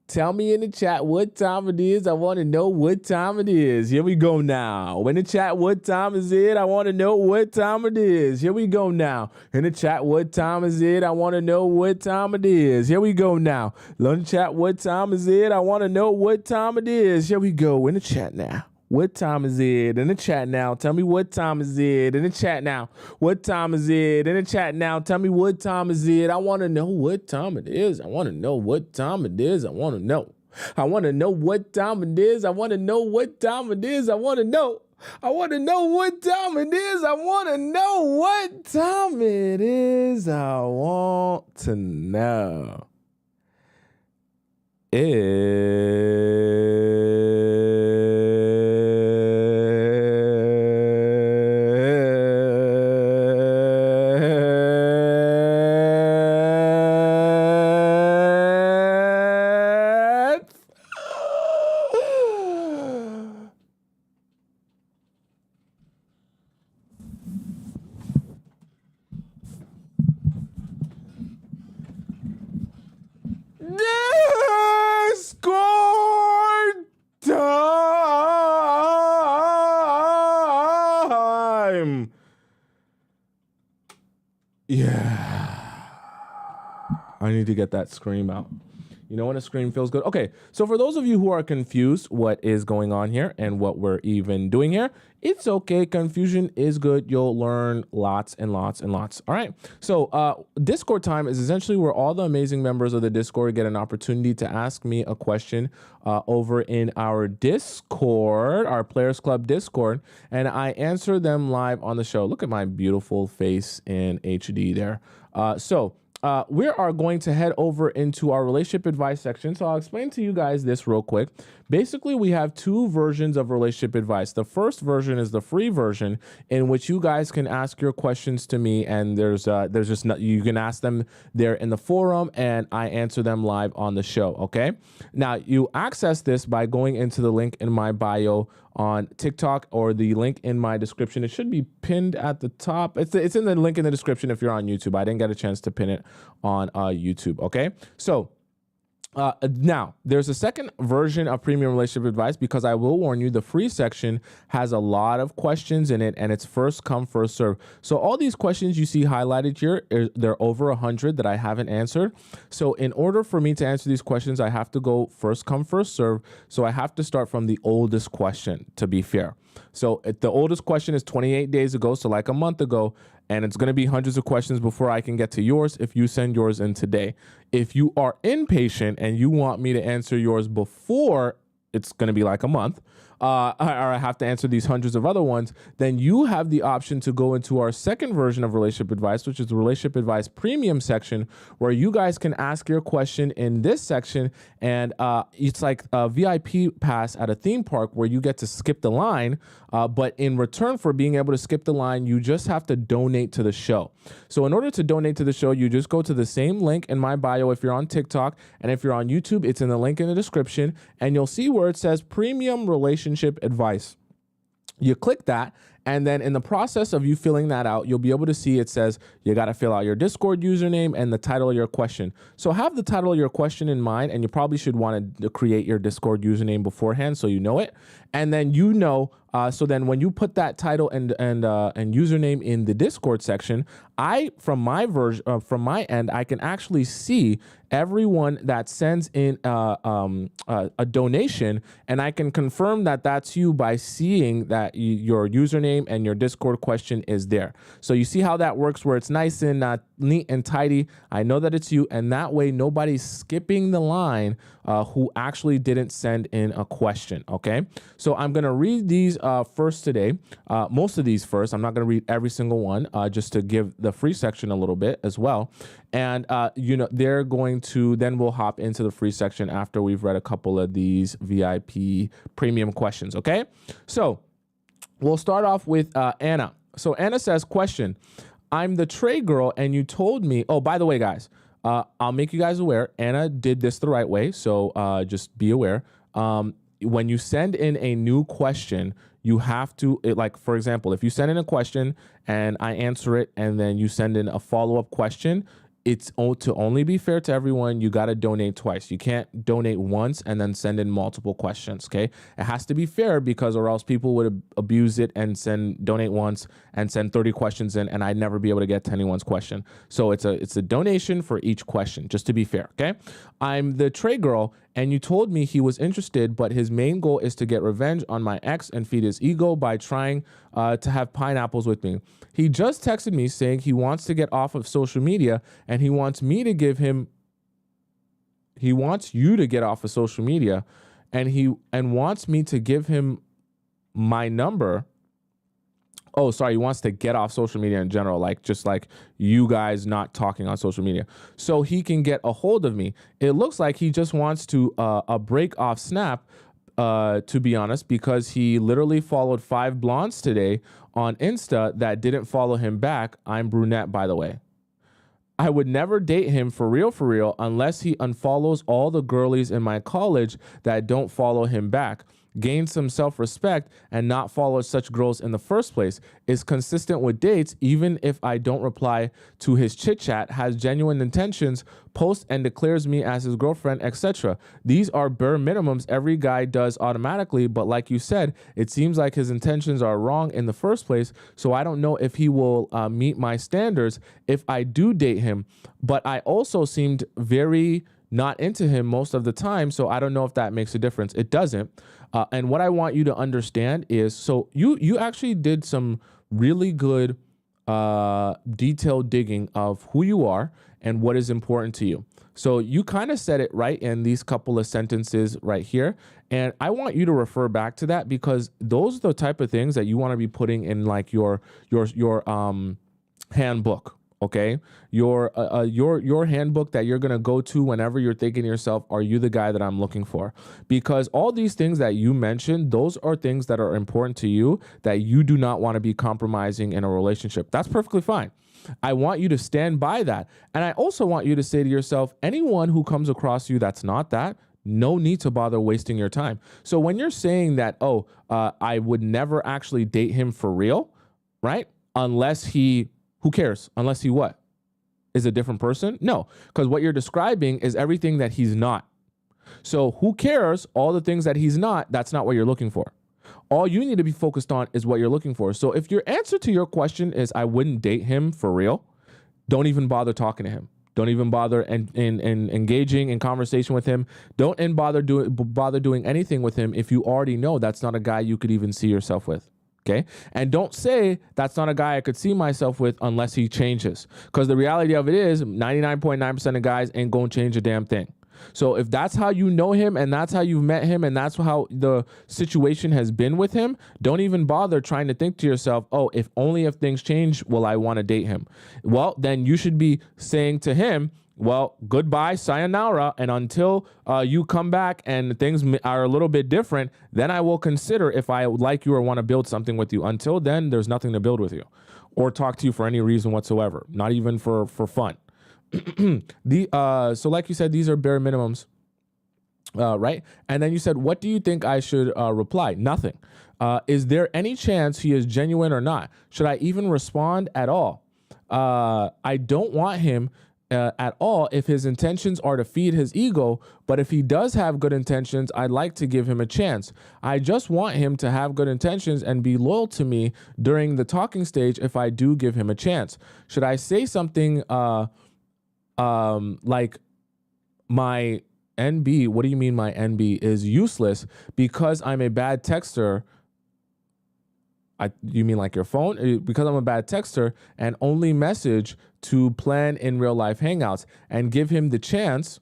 Tell me in the chat what time it is. I want to know what time it is. Here we go now. In the chat, what time is it? I want to know what time it is. Here we go now. In the chat, what time is it? I want to know what time it is. Here we go now. In the chat, what time is it? I want to know what time it is. Here we go. In the chat now. What time is it? In the chat now. Tell me what time is it? In the chat now. What time is it? In the chat now. Tell me what time is it? I want to know what time it is. I want to know what time it is. I want to know. I want to know what time it is. I want to know what time it is. I want to know. I want to know what time it is. I want to know what time it is. I want to know. Discord time. Yeah. I need to get that scream out. You know when a scream feels good? Okay, so for those of you who are confused what is going on here and what we're even doing here, it's okay. Confusion is good. You'll learn lots and lots and lots. All right, so Discord time is essentially where all the amazing members of the Discord get an opportunity to ask me a question over in our Discord, our Players Club Discord, and I answer them live on the show. Look at my beautiful face in HD there. We are going to head over into our relationship advice section. So I'll explain to you guys this real quick. Basically, we have two versions of relationship advice. The first version is the free version in which you guys can ask your questions to me, and there's just you can ask them there in the forum, and I answer them live on the show. Okay. Now you access this by going into the link in my bio on TikTok or the link in my description. It should be pinned at the top. It's in the link in the description if you're on YouTube. I didn't get a chance to pin it on YouTube. Okay. So now there's a second version of premium relationship advice, because I will warn you, the free section has a lot of questions in it, and it's first come, first serve. So all these questions you see highlighted here, they're over 100 that I haven't answered. So in order for me to answer these questions, I have to go first come, first serve. So I have to start from the oldest question, to be fair. So the oldest question is 28 days ago, so like a month ago, and it's going to be hundreds of questions before I can get to yours if you send yours in today. If you are impatient and you want me to answer yours before it's going to be like a month, or I have to answer these hundreds of other ones, then you have the option to go into our second version of relationship advice, which is the relationship advice premium section, where you guys can ask your question in this section. And it's like a VIP pass at a theme park where you get to skip the line. But in return for being able to skip the line, you just have to donate to the show. So in order to donate to the show, you just go to the same link in my bio if you're on TikTok, and if you're on YouTube, it's in the link in the description, and you'll see where it says premium relationship advice. You click that, and then in the process of you filling that out, you'll be able to see it says you got to fill out your Discord username and the title of your question. So have the title of your question in mind, and you probably should want to create your Discord username beforehand so you know it. And then so then when you put that title and username in the Discord section, from my end, I can actually see everyone that sends in a donation, and I can confirm that that's you by seeing that your username name and your Discord question is there. So you see how that works, where it's nice and neat and tidy. I know that it's you, and that way nobody's skipping the line who actually didn't send in a question, okay? So I'm gonna read these first today, most of these first. I'm not gonna read every single one, just to give the free section a little bit as well. And, they're going to, then we'll hop into the free section after we've read a couple of these VIP premium questions, okay? So we'll start off with Anna. So Anna says, question, I'm the tray girl and you told me, oh, by the way, guys, I'll make you guys aware, Anna did this the right way. So just be aware. When you send in a new question, you have to, like, for example, if you send in a question and I answer it and then you send in a follow-up question, it's to only be fair to everyone, you got to donate twice. You can't donate once and then send in multiple questions, okay? It has to be fair, because or else people would abuse it and donate once and send 30 questions in, and I'd never be able to get to anyone's question. So it's a donation for each question, just to be fair, okay? I'm the tray girl, and you told me he was interested, but his main goal is to get revenge on my ex and feed his ego by trying to have pineapples with me. He just texted me saying he wants to get off of social media, and he wants you to get off of social media, and wants me to give him my number. Oh, sorry, he wants to get off social media in general, like just like you guys not talking on social media, so he can get a hold of me. It looks like he just wants to break off Snap, to be honest, because he literally followed 5 blondes today on Insta that didn't follow him back. I'm brunette, by the way. I would never date him for real, unless he unfollows all the girlies in my college that don't follow him back, gain some self-respect, and not follow such girls in the first place, is consistent with dates even if I don't reply to his chit-chat, has genuine intentions, posts and declares me as his girlfriend, etc. These are bare minimums every guy does automatically, but like you said, it seems like his intentions are wrong in the first place, so I don't know if he will meet my standards if I do date him, but I also seemed very not into him most of the time, so I don't know if that makes a difference. It doesn't. And what I want you to understand is, so you actually did some really good detailed digging of who you are and what is important to you. So you kind of said it right in these couple of sentences right here. And I want you to refer back to that, because those are the type of things that you want to be putting in like your handbook. Okay, your handbook that you're gonna go to whenever you're thinking to yourself, are you the guy that I'm looking for? Because all these things that you mentioned, those are things that are important to you that you do not want to be compromising in a relationship. That's perfectly fine. I want you to stand by that. And I also want you to say to yourself, anyone who comes across you that's not that, no need to bother wasting your time. So when you're saying that, I would never actually date him for real, right? Unless who cares? Unless he what? Is a different person? No, because what you're describing is everything that he's not. So who cares? All the things that he's not, that's not what you're looking for. All you need to be focused on is what you're looking for. So if your answer to your question is I wouldn't date him for real, don't even bother talking to him. Don't even bother in engaging in conversation with him. Don't bother doing anything with him if you already know that's not a guy you could even see yourself with. Okay. And don't say that's not a guy I could see myself with unless he changes. Because the reality of it is 99.9% of guys ain't going to change a damn thing. So if that's how you know him and that's how you've met him and that's how the situation has been with him, don't even bother trying to think to yourself, oh, if things change, will I want to date him? Well, then you should be saying to him, well, goodbye, sayonara, and until you come back and things are a little bit different, then I will consider if I like you or want to build something with you. Until then, there's nothing to build with you or talk to you for any reason whatsoever, not even for fun. So like you said, these are bare minimums, right? And then you said, what do you think I should reply? Nothing. Is there any chance he is genuine or not? Should I even respond at all? I don't want him at all if his intentions are to feed his ego, but if he does have good intentions, I'd like to give him a chance. I just want him to have good intentions and be loyal to me during the talking stage if I do give him a chance. Should I say something like my NB, what do you mean my NB is useless because I'm a bad texter? You mean like your phone? Because I'm a bad texter and only message to plan in real life hangouts and give him the chance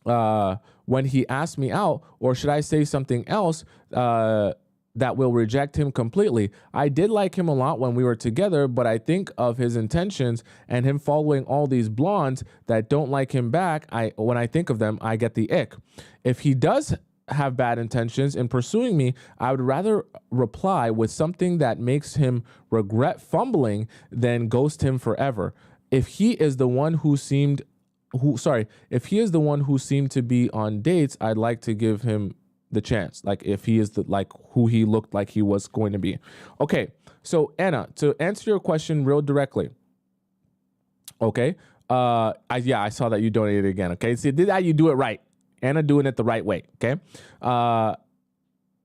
when he asks me out, or should I say something else that will reject him completely? I did like him a lot when we were together, but I think of his intentions and him following all these blondes that don't like him back. When I think of them, I get the ick. If he does have bad intentions in pursuing me, I would rather reply with something that makes him regret fumbling than ghost him forever. If he is the one who seemed to be on dates, I'd like to give him the chance. Like if he is who he looked like he was going to be. Okay. So Anna, to answer your question real directly. Okay. I saw that you donated again. Okay. See, did that? You do it right. Anna doing it the right way. Okay.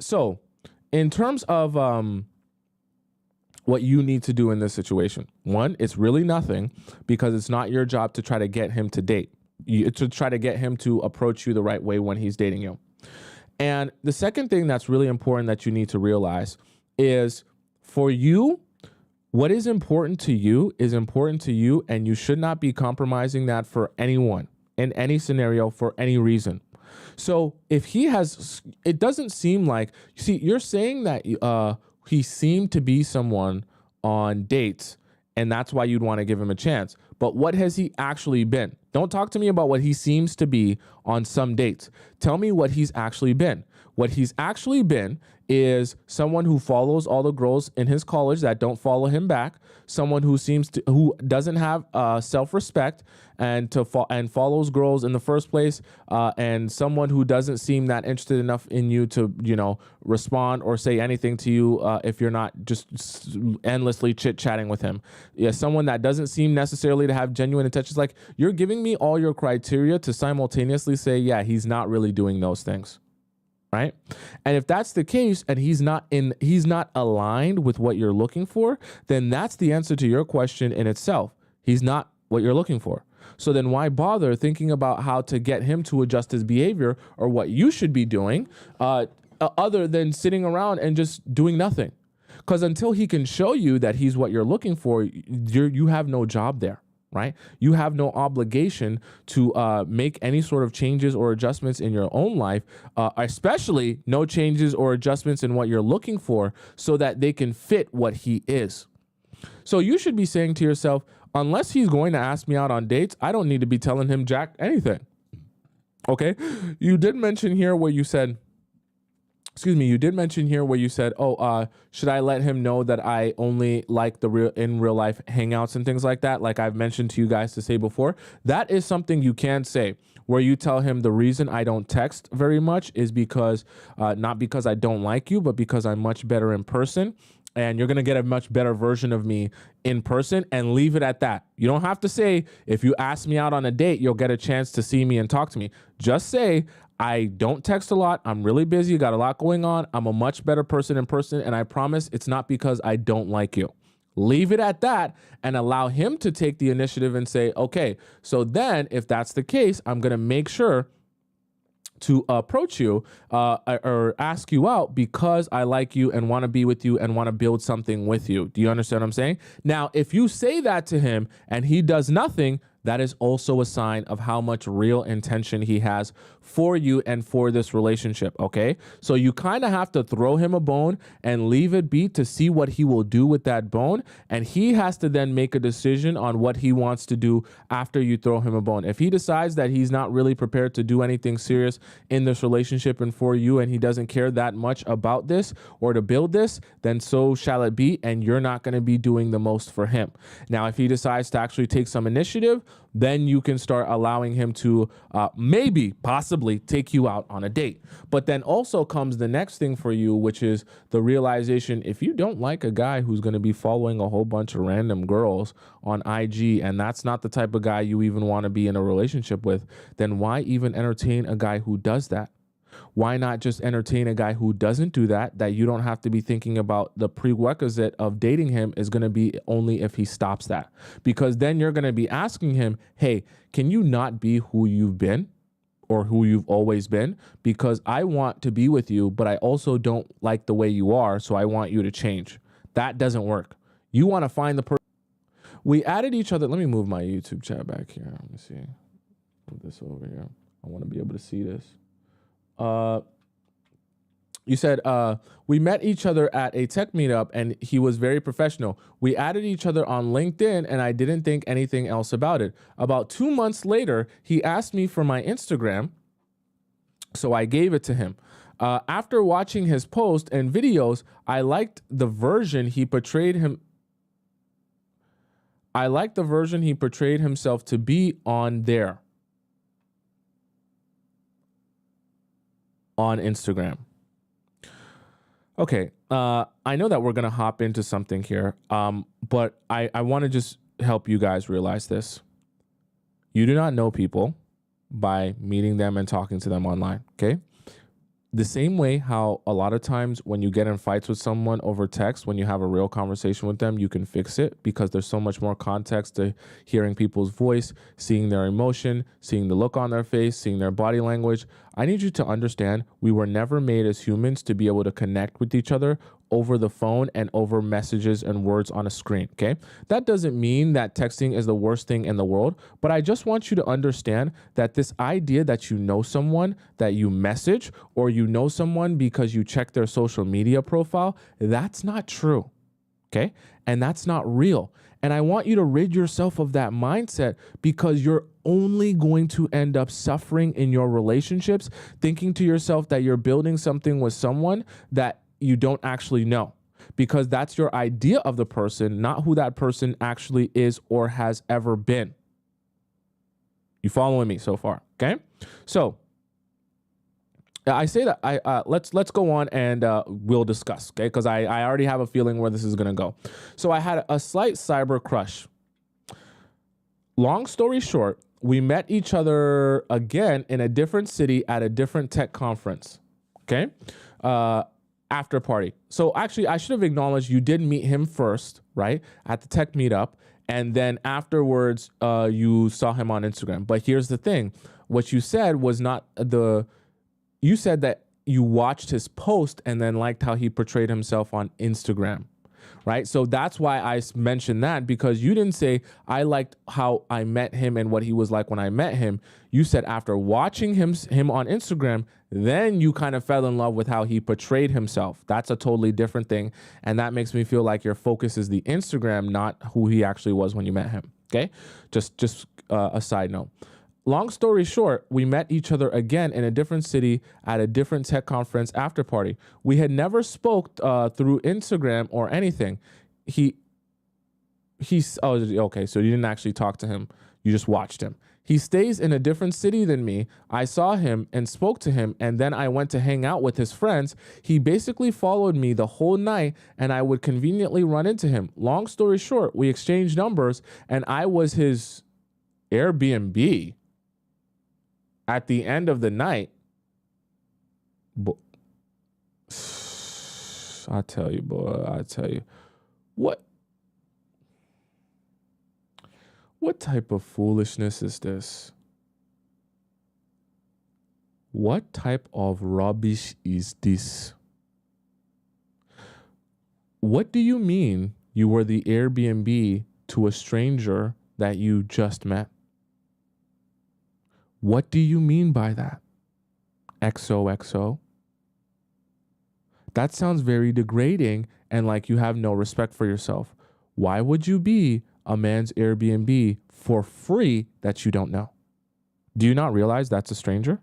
So in terms of, what you need to do in this situation. One, it's really nothing, because it's not your job to try to get him to date. To try to get him to approach you the right way when he's dating you. And the second thing that's really important that you need to realize is, for you, what is important to you is important to you, and you should not be compromising that for anyone in any scenario for any reason. So if he has, it doesn't seem like, you see, you're saying that he seemed to be someone on dates, and that's why you'd want to give him a chance. But what has he actually been? Don't talk to me about what he seems to be on some dates. Tell me what he's actually been. What he's actually been is someone who follows all the girls in his college that don't follow him back, someone who doesn't have self-respect and follows girls in the first place, and someone who doesn't seem that interested enough in you to, respond or say anything to you if you're not just endlessly chit-chatting with him. Yeah, someone that doesn't seem necessarily to have genuine intentions. Like, you're giving me all your criteria to simultaneously say, yeah, he's not really doing those things. Right? And if that's the case, and he's not aligned with what you're looking for, then that's the answer to your question in itself. He's not what you're looking for. So then why bother thinking about how to get him to adjust his behavior, or what you should be doing, other than sitting around and just doing nothing? Because until he can show you that he's what you're looking for, you have no job there. Right? You have no obligation to make any sort of changes or adjustments in your own life, especially no changes or adjustments in what you're looking for, so that they can fit what he is. So you should be saying to yourself, unless he's going to ask me out on dates, I don't need to be telling him jack anything. Okay? You did mention here where you said, oh, should I let him know that I only like the real life hangouts and things like that? Like I've mentioned to you guys to say before, that is something you can say, where you tell him the reason I don't text very much is because, not because I don't like you, but because I'm much better in person. And you're going to get a much better version of me in person, and leave it at that. You don't have to say, if you ask me out on a date, you'll get a chance to see me and talk to me. Just say, I don't text a lot. I'm really busy. Got a lot going on. I'm a much better person in person. And I promise it's not because I don't like you. Leave it at that and allow him to take the initiative and say, okay, so then if that's the case, I'm going to make sure to approach you or ask you out because I like you and want to be with you and want to build something with you. Do you understand what I'm saying? Now, if you say that to him and he does nothing, that is also a sign of how much real intention he has for you and for this relationship, okay? So you kind of have to throw him a bone and leave it be to see what he will do with that bone, and he has to then make a decision on what he wants to do after you throw him a bone. If he decides that he's not really prepared to do anything serious in this relationship and for you, and he doesn't care that much about this or to build this, then so shall it be, and you're not going to be doing the most for him. Now, if he decides to actually take some initiative, then you can start allowing him to possibly take you out on a date. But then also comes the next thing for you, which is the realization, if you don't like a guy who's going to be following a whole bunch of random girls on IG, and that's not the type of guy you even want to be in a relationship with, then why even entertain a guy who does that? Why not just entertain a guy who doesn't do that you don't have to be thinking about the prerequisite of dating him is going to be only if he stops that? Because then you're going to be asking him, hey, can you not be who you've been? or who you've always been, because I want to be with you, but I also don't like the way you are, so I want you to change. That doesn't work. You want to find the person. We added each other. Let me move my YouTube chat back here. Let me see. Move this over here. I want to be able to see this. You said, we met each other at a tech meetup and he was very professional. We added each other on LinkedIn and I didn't think anything else about it. About 2 months later, he asked me for my Instagram, so I gave it to him. After watching his post and videos, I liked the version he portrayed himself to be on there. On Instagram. Okay, I know that we're going to hop into something here, but I want to just help you guys realize this. You do not know people by meeting them and talking to them online, okay? The same way how a lot of times when you get in fights with someone over text, when you have a real conversation with them, you can fix it because there's so much more context to hearing people's voice, seeing their emotion, seeing the look on their face, seeing their body language. I need you to understand we were never made as humans to be able to connect with each other over the phone and over messages and words on a screen, okay? That doesn't mean that texting is the worst thing in the world, but I just want you to understand that this idea that you know someone that you message or you know someone because you check their social media profile, that's not true, okay? And that's not real. And I want you to rid yourself of that mindset because you're only going to end up suffering in your relationships, thinking to yourself that you're building something with someone that you don't actually know, because that's your idea of the person, not who that person actually is or has ever been. You following me so far? Okay. So I say that let's go on and we'll discuss. Okay. Cause I already have a feeling where this is going to go. So I had a slight cyber crush. Long story short, we met each other again in a different city at a different tech conference. Okay. After party. So actually, I should have acknowledged you did meet him first, right? At the tech meetup. And then afterwards, you saw him on Instagram. But here's the thing. What you said was not you said that you watched his post and then liked how he portrayed himself on Instagram, right? So that's why I mentioned that, because you didn't say I liked how I met him and what he was like when I met him. You said after watching him on Instagram, then you kind of fell in love with how he portrayed himself. That's a totally different thing. And that makes me feel like your focus is the Instagram, not who he actually was when you met him. Okay. Just a side note. Long story short, we met each other again in a different city at a different tech conference after party. We had never spoke through Instagram or anything. Oh, okay. So you didn't actually talk to him. You just watched him. He stays in a different city than me. I saw him and spoke to him, and then I went to hang out with his friends. He basically followed me the whole night, and I would conveniently run into him. Long story short, we exchanged numbers, and I was his Airbnb at the end of the night. I tell you, boy, I tell you. What type of foolishness is this? What type of rubbish is this? What do you mean you were the Airbnb to a stranger that you just met? What do you mean by that? XOXO? That sounds very degrading and like you have no respect for yourself. Why would you be a man's Airbnb for free that you don't know? Do you not realize that's a stranger?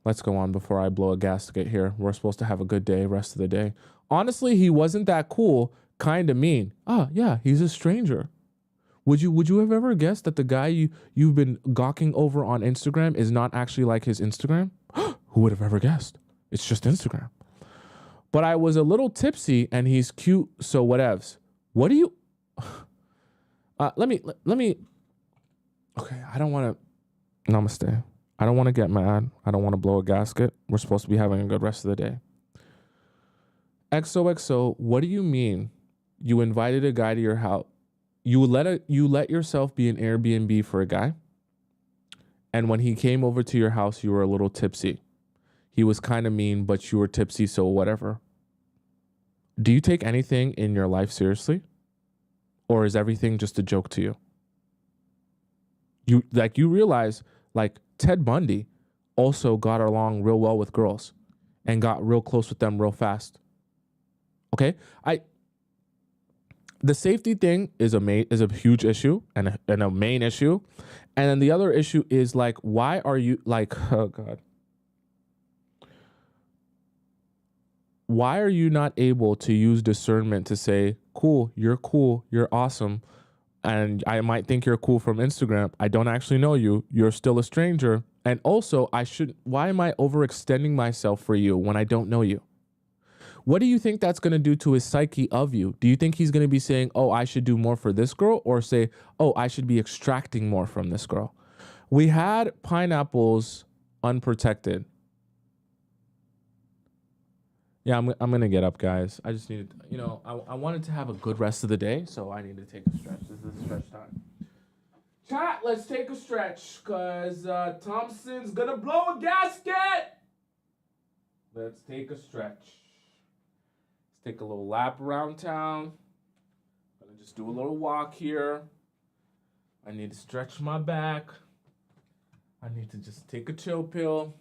Let's go on before I blow a gasket here. We're supposed to have a good day, rest of the day. Honestly, he wasn't that cool, kind of mean. Yeah, he's a stranger. Would you have ever guessed that the guy you've been gawking over on Instagram is not actually like his Instagram? Who would have ever guessed? It's just Instagram. But I was a little tipsy and he's cute, so whatevs. What do you... let me... Okay, I don't want to... Namaste. I don't want to get mad. I don't want to blow a gasket. We're supposed to be having a good rest of the day. XOXO, what do you mean you invited a guy to your house? You let yourself be an Airbnb for a guy? And when he came over to your house, you were a little tipsy. He was kind of mean, but you were tipsy, so whatever. Do you take anything in your life seriously? Or is everything just a joke to you? You realize like Ted Bundy also got along real well with girls and got real close with them real fast. Okay? The safety thing is a huge issue and a main issue. And then the other issue is like, why are you like, oh God. Why are you not able to use discernment to say, cool, you're awesome. And I might think you're cool from Instagram. I don't actually know you. You're still a stranger. And also, why am I overextending myself for you when I don't know you? What do you think that's going to do to his psyche of you? Do you think he's going to be saying, oh, I should do more for this girl? Or say, oh, I should be extracting more from this girl? We had pineapples unprotected. Yeah, I'm going to get up, guys. I just needed, I wanted to have a good rest of the day, so I need to take a stretch. This is a stretch time. Chat, let's take a stretch, because Thompson's going to blow a gasket. Let's take a stretch. Let's take a little lap around town. I'm going to just do a little walk here. I need to stretch my back. I need to just take a chill pill,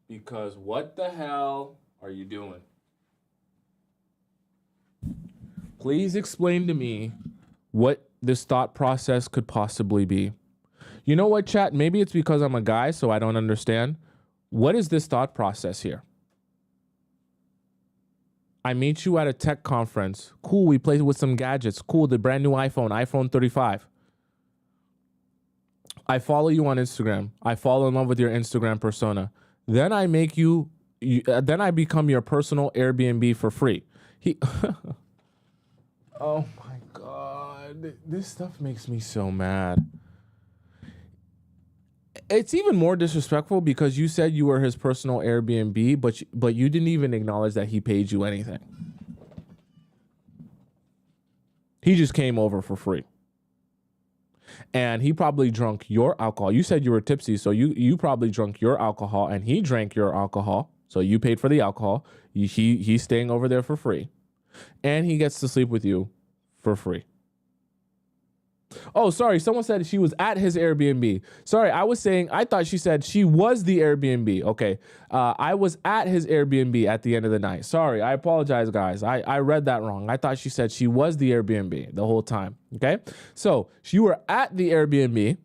because what the hell are you doing? Please explain to me what this thought process could possibly be. You know what, chat? Maybe it's because I'm a guy, so I don't understand. What is this thought process here? I meet you at a tech conference. Cool, we play with some gadgets. Cool, the brand new iPhone 35. I follow you on Instagram. I fall in love with your Instagram persona. Then I make then I become your personal Airbnb for free. Oh my God. This stuff makes me so mad. It's even more disrespectful because you said you were his personal Airbnb, but you didn't even acknowledge that he paid you anything. He just came over for free. And he probably drank your alcohol. You said you were tipsy, so you probably drank your alcohol, and he drank your alcohol. So you paid for the alcohol. He's staying over there for free. And he gets to sleep with you for free. Oh, sorry. Someone said she was at his Airbnb. Sorry, I thought she said she was the Airbnb. Okay. I was at his Airbnb at the end of the night. Sorry. I apologize, guys. I read that wrong. I thought she said she was the Airbnb the whole time. Okay. So you were at the Airbnb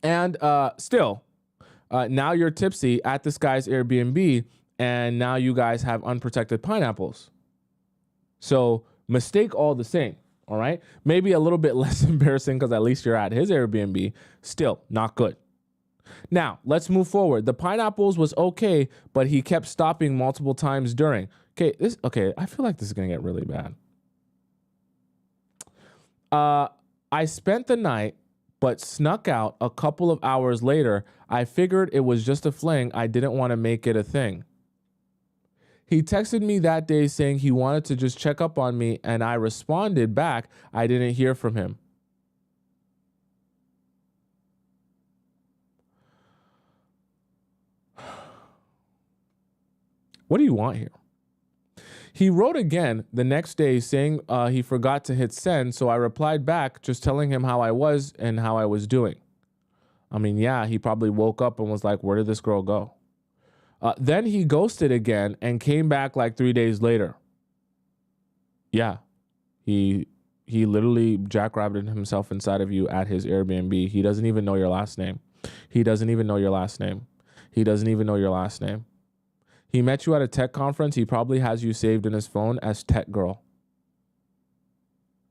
and still, now you're tipsy at this guy's Airbnb and now you guys have unprotected pineapples. So mistake all the same. All right. Maybe a little bit less embarrassing because at least you're at his Airbnb. Still not good. Now, let's move forward. The pineapples was okay, but he kept stopping multiple times during. Okay, I feel like this is going to get really bad. I spent the night, but snuck out a couple of hours later. I figured it was just a fling. I didn't want to make it a thing. He texted me that day saying he wanted to just check up on me, and I responded back. I didn't hear from him. What do you want here? He wrote again the next day saying he forgot to hit send, so I replied back just telling him how I was and how I was doing. I mean, yeah, he probably woke up and was like, where did this girl go? Then he ghosted again and came back like 3 days later. Yeah, he literally jackrabbited himself inside of you at his Airbnb. He doesn't even know your last name. He doesn't even know your last name. He doesn't even know your last name. He met you at a tech conference. He probably has you saved in his phone as Tech Girl.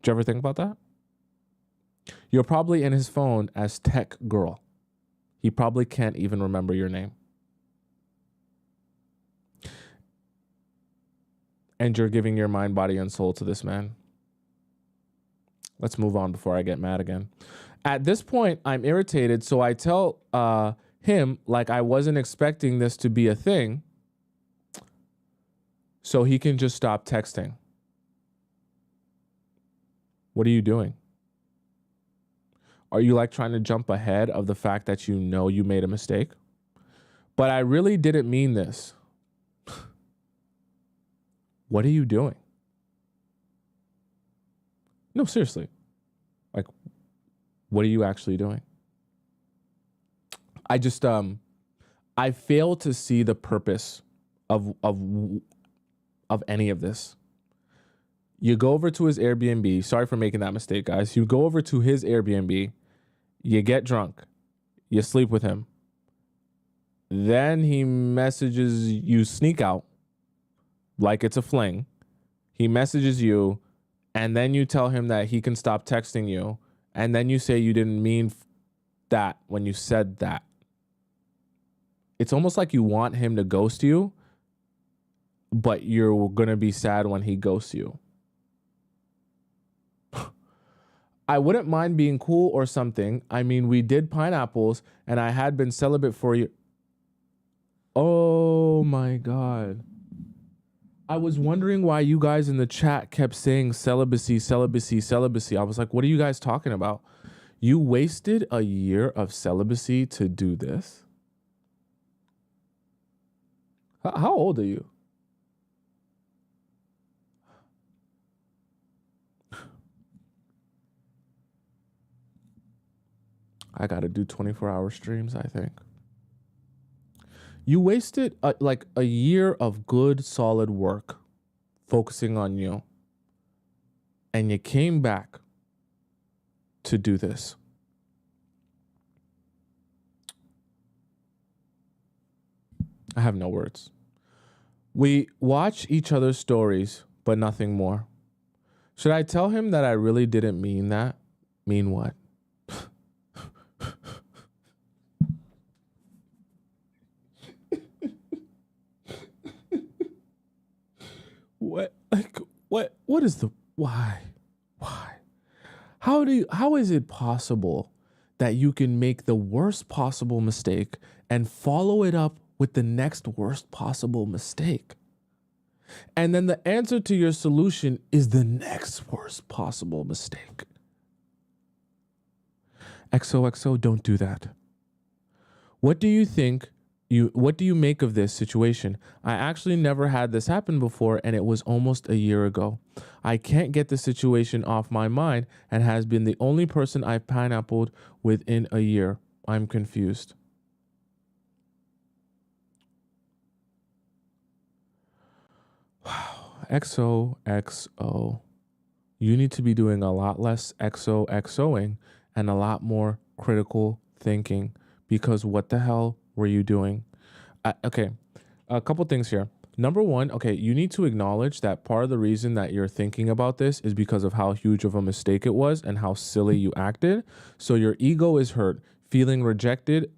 Did you ever think about that? You're probably in his phone as Tech Girl. He probably can't even remember your name. And you're giving your mind, body, and soul to this man. Let's move on before I get mad again. At this point, I'm irritated, so I tell him like I wasn't expecting this to be a thing, so he can just stop texting. What are you doing? Are you like trying to jump ahead of the fact that you know you made a mistake? But I really didn't mean this. What are you doing? No, seriously. Like, what are you actually doing? I just I fail to see the purpose of any of this. You go over to his Airbnb. Sorry for making that mistake, guys. You go over to his Airbnb, you get drunk, you sleep with him. Then he messages you, sneak out like it's a fling. He messages you, and then you tell him that he can stop texting you. And then you say you didn't mean that when you said that. It's almost like you want him to ghost you, but you're going to be sad when he ghosts you. I wouldn't mind being cool or something. I mean, we did pineapples and I had been celibate for you. Oh my God. I was wondering why you guys in the chat kept saying celibacy, celibacy, celibacy. I was like, what are you guys talking about? You wasted a year of celibacy to do this? How old are you? I got to do 24-hour streams, I think. You wasted like a year of good, solid work focusing on you. And you came back to do this. I have no words. We watch each other's stories, but nothing more. Should I tell him that I really didn't mean that? Mean what? What? Like, what is the, why? How is it possible that you can make the worst possible mistake and follow it up with the next worst possible mistake? And then the answer to your solution is the next worst possible mistake. XOXO, don't do that. What do you make of this situation? I actually never had this happen before, and it was almost a year ago. I can't get the situation off my mind and has been the only person I've pineappled within a year. I'm confused. Wow. XOXO. You need to be doing a lot less XOXOing and a lot more critical thinking, because what the hell were you doing? Okay, a couple things here. Number one, okay, you need to acknowledge that part of the reason that you're thinking about this is because of how huge of a mistake it was and how silly you acted. So your ego is hurt, feeling rejected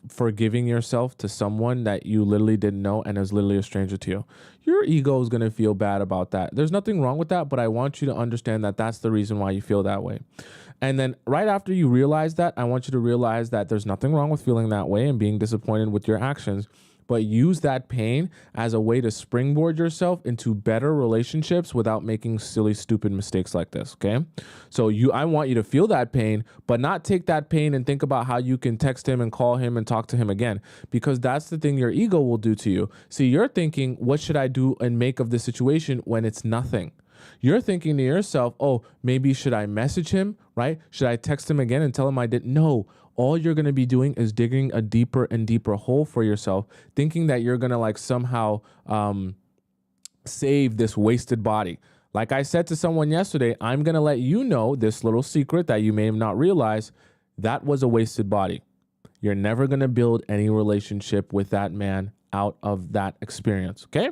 for giving yourself to someone that you literally didn't know and is literally a stranger to you. Your ego is going to feel bad about that. There's nothing wrong with that, but I want you to understand that that's the reason why you feel that way. And then right after you realize that, I want you to realize that there's nothing wrong with feeling that way and being disappointed with your actions, but use that pain as a way to springboard yourself into better relationships without making silly, stupid mistakes like this, okay? So I want you to feel that pain, but not take that pain and think about how you can text him and call him and talk to him again, because that's the thing your ego will do to you. See, you're thinking, what should I do and make of this situation when it's nothing? You're thinking to yourself, oh, maybe should I message him, right? Should I text him again and tell him I didn't? No. All you're going to be doing is digging a deeper and deeper hole for yourself, thinking that you're going to like somehow save this wasted body. Like I said to someone yesterday, I'm going to let you know this little secret that you may have not realized. That was a wasted body. You're never going to build any relationship with that man out of that experience, okay?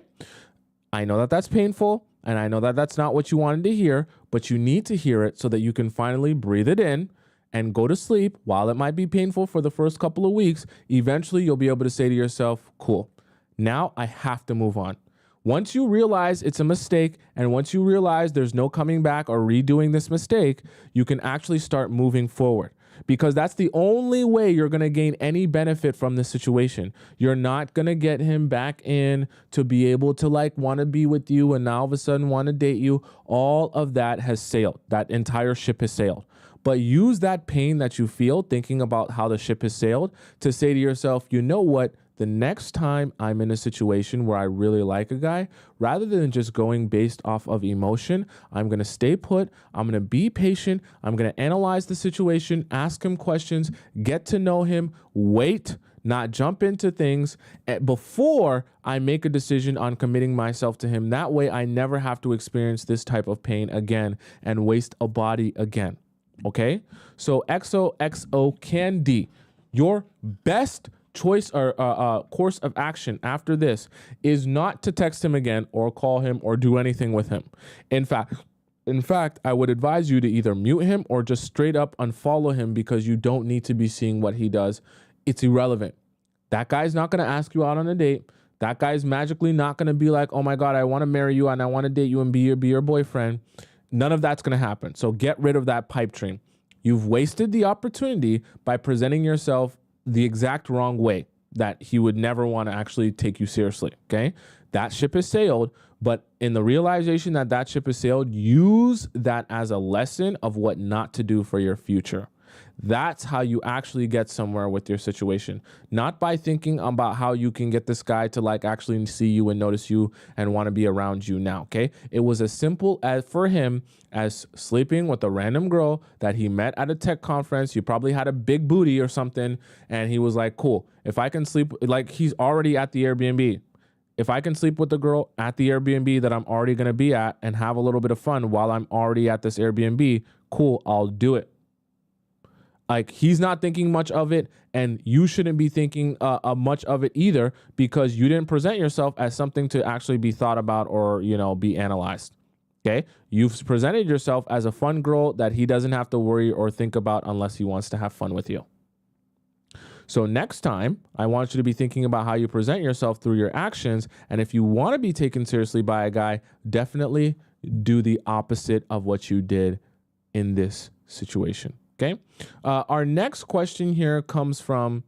I know that that's painful, and I know that that's not what you wanted to hear, but you need to hear it so that you can finally breathe it in and go to sleep. While it might be painful for the first couple of weeks, eventually you'll be able to say to yourself, cool, now I have to move on. Once you realize it's a mistake, and once you realize there's no coming back or redoing this mistake, you can actually start moving forward, because that's the only way you're going to gain any benefit from this situation. You're not going to get him back in to be able to like want to be with you and now all of a sudden want to date you. All of that has sailed. That entire ship has sailed. but use that pain that you feel thinking about how the ship has sailed to say to yourself, you know what? The next time I'm in a situation where I really like a guy, rather than just going based off of emotion, I'm going to stay put. I'm going to be patient. I'm going to analyze the situation, ask him questions, get to know him, wait, not jump into things before I make a decision on committing myself to him. That way I never have to experience this type of pain again and waste a body again. Okay? So XOXO Candy, your best choice or course of action after this is not to text him again or call him or do anything with him. In fact, I would advise you to either mute him or just straight up unfollow him, because you don't need to be seeing what he does. It's irrelevant. That guy's not going to ask you out on a date. That guy's magically not going to be like, oh my God, I want to marry you and I want to date you and be your boyfriend. None of that's going to happen. So get rid of that pipe dream. You've wasted the opportunity by presenting yourself the exact wrong way that he would never want to actually take you seriously. Okay. That ship has sailed, but in the realization that that ship has sailed, use that as a lesson of what not to do for your future. That's how you actually get somewhere with your situation. Not by thinking about how you can get this guy to like actually see you and notice you and want to be around you now, okay? It was as simple as for him as sleeping with a random girl that he met at a tech conference. You probably had a big booty or something, and he was like, cool, if I can sleep, like he's already at the Airbnb. If I can sleep with the girl at the Airbnb that I'm already going to be at and have a little bit of fun while I'm already at this Airbnb, cool, I'll do it. Like, he's not thinking much of it, and you shouldn't be thinking much of it either, because you didn't present yourself as something to actually be thought about or, you know, be analyzed. Okay? You've presented yourself as a fun girl that he doesn't have to worry or think about unless he wants to have fun with you. So next time, I want you to be thinking about how you present yourself through your actions. And if you want to be taken seriously by a guy, definitely do the opposite of what you did in this situation. Okay. Our next question here comes from,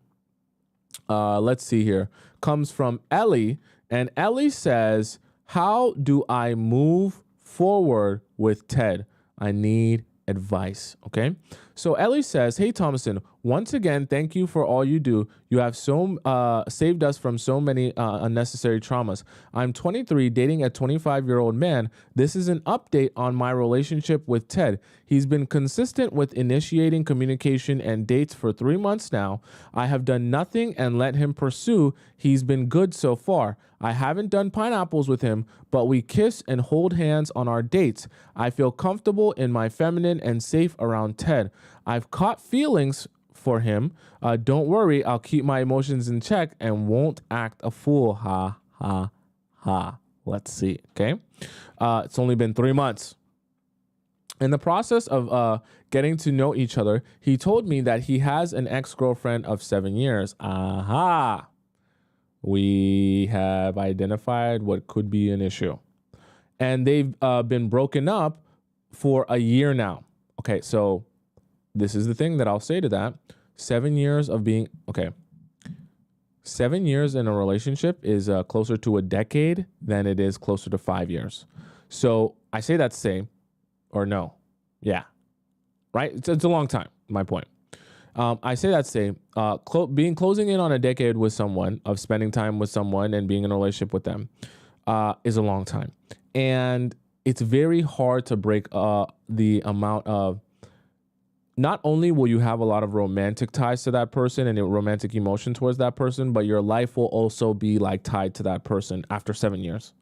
comes from Ellie. And Ellie says, how do I move forward with Ted? I need advice. Okay. So Ellie says, hey, Tomisin, once again, thank you for all you do. You have saved us from so many unnecessary traumas. I'm 23, dating a 25-year-old man. This is an update on my relationship with Ted. He's been consistent with initiating communication and dates for 3 months now. I have done nothing and let him pursue. He's been good so far. I haven't done pineapples with him, but we kiss and hold hands on our dates. I feel comfortable in my feminine and safe around Ted. I've caught feelings for him. Don't worry, I'll keep my emotions in check and won't act a fool. Ha, ha, ha. Let's see, okay? It's only been 3 months. In the process of getting to know each other, he told me that he has an ex-girlfriend of 7 years. Aha! We have identified what could be an issue. And they've been broken up for a year now. Okay, so this is the thing that I'll say to that. 7 years of being, okay. 7 years in a relationship is closer to a decade than it is closer to 5 years. So I say that to say, or no, yeah, right? It's a long time, my point. I say that to say, closing in on a decade with someone, of spending time with someone and being in a relationship with them is a long time. And it's very hard to break the amount of, not only will you have a lot of romantic ties to that person and a romantic emotion towards that person, but your life will also be like tied to that person after 7 years.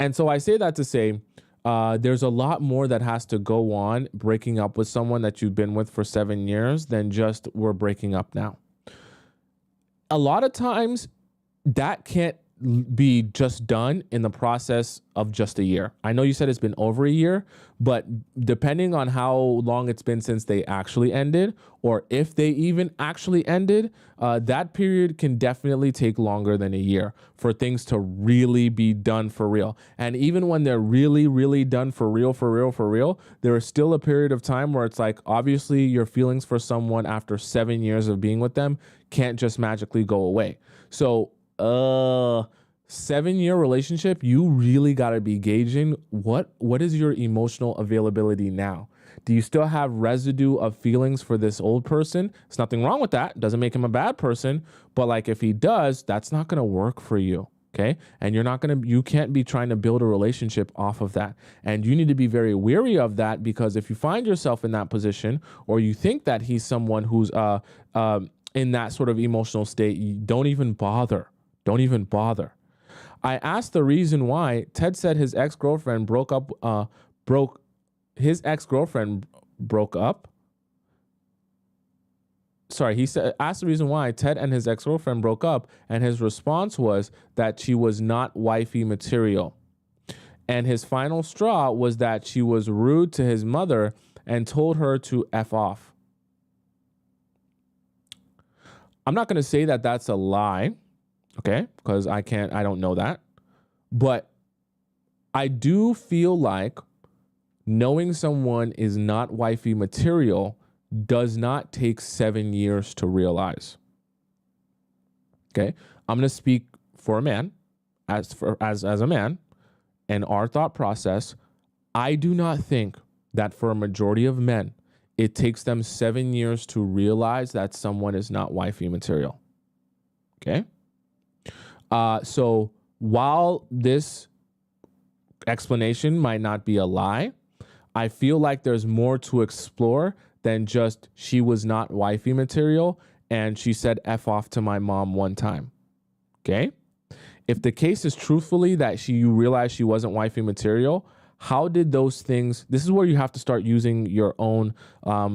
And so I say that to say, there's a lot more that has to go on breaking up with someone that you've been with for 7 years than just we're breaking up now. A lot of times that can't be just done in the process of just a year. I know you said it's been over a year, but depending on how long it's been since they actually ended, or if they even actually ended, that period can definitely take longer than a year for things to really be done for real. And even when they're really, really done for real, there is still a period of time where it's like, obviously your feelings for someone after 7 years of being with them can't just magically go away. So 7-year relationship, you really got to be gauging what is your emotional availability now. Do you still have residue of feelings for this old person? There's nothing wrong with that. Doesn't make him a bad person. But like if he does, that's not going to work for you. Okay. And you can't be trying to build a relationship off of that. And you need to be very weary of that, because if you find yourself in that position, or you think that he's someone who's in that sort of emotional state, don't even bother. Don't even bother. I asked the reason why. Ted said his ex-girlfriend broke up. Sorry, asked the reason why Ted and his ex-girlfriend broke up, and his response was that she was not wifey material. And his final straw was that she was rude to his mother and told her to F off. I'm not going to say that that's a lie, okay? Because I don't know that. But I do feel like knowing someone is not wifey material does not take 7 years to realize. Okay, I'm going to speak for a man, as a man, and our thought process. I do not think that for a majority of men, it takes them 7 years to realize that someone is not wifey material. Okay, so while this explanation might not be a lie, I feel like there's more to explore than just she was not wifey material and she said F off to my mom one time. Okay? If the case is truthfully that you realized she wasn't wifey material, how did those things, this is where you have to start using your own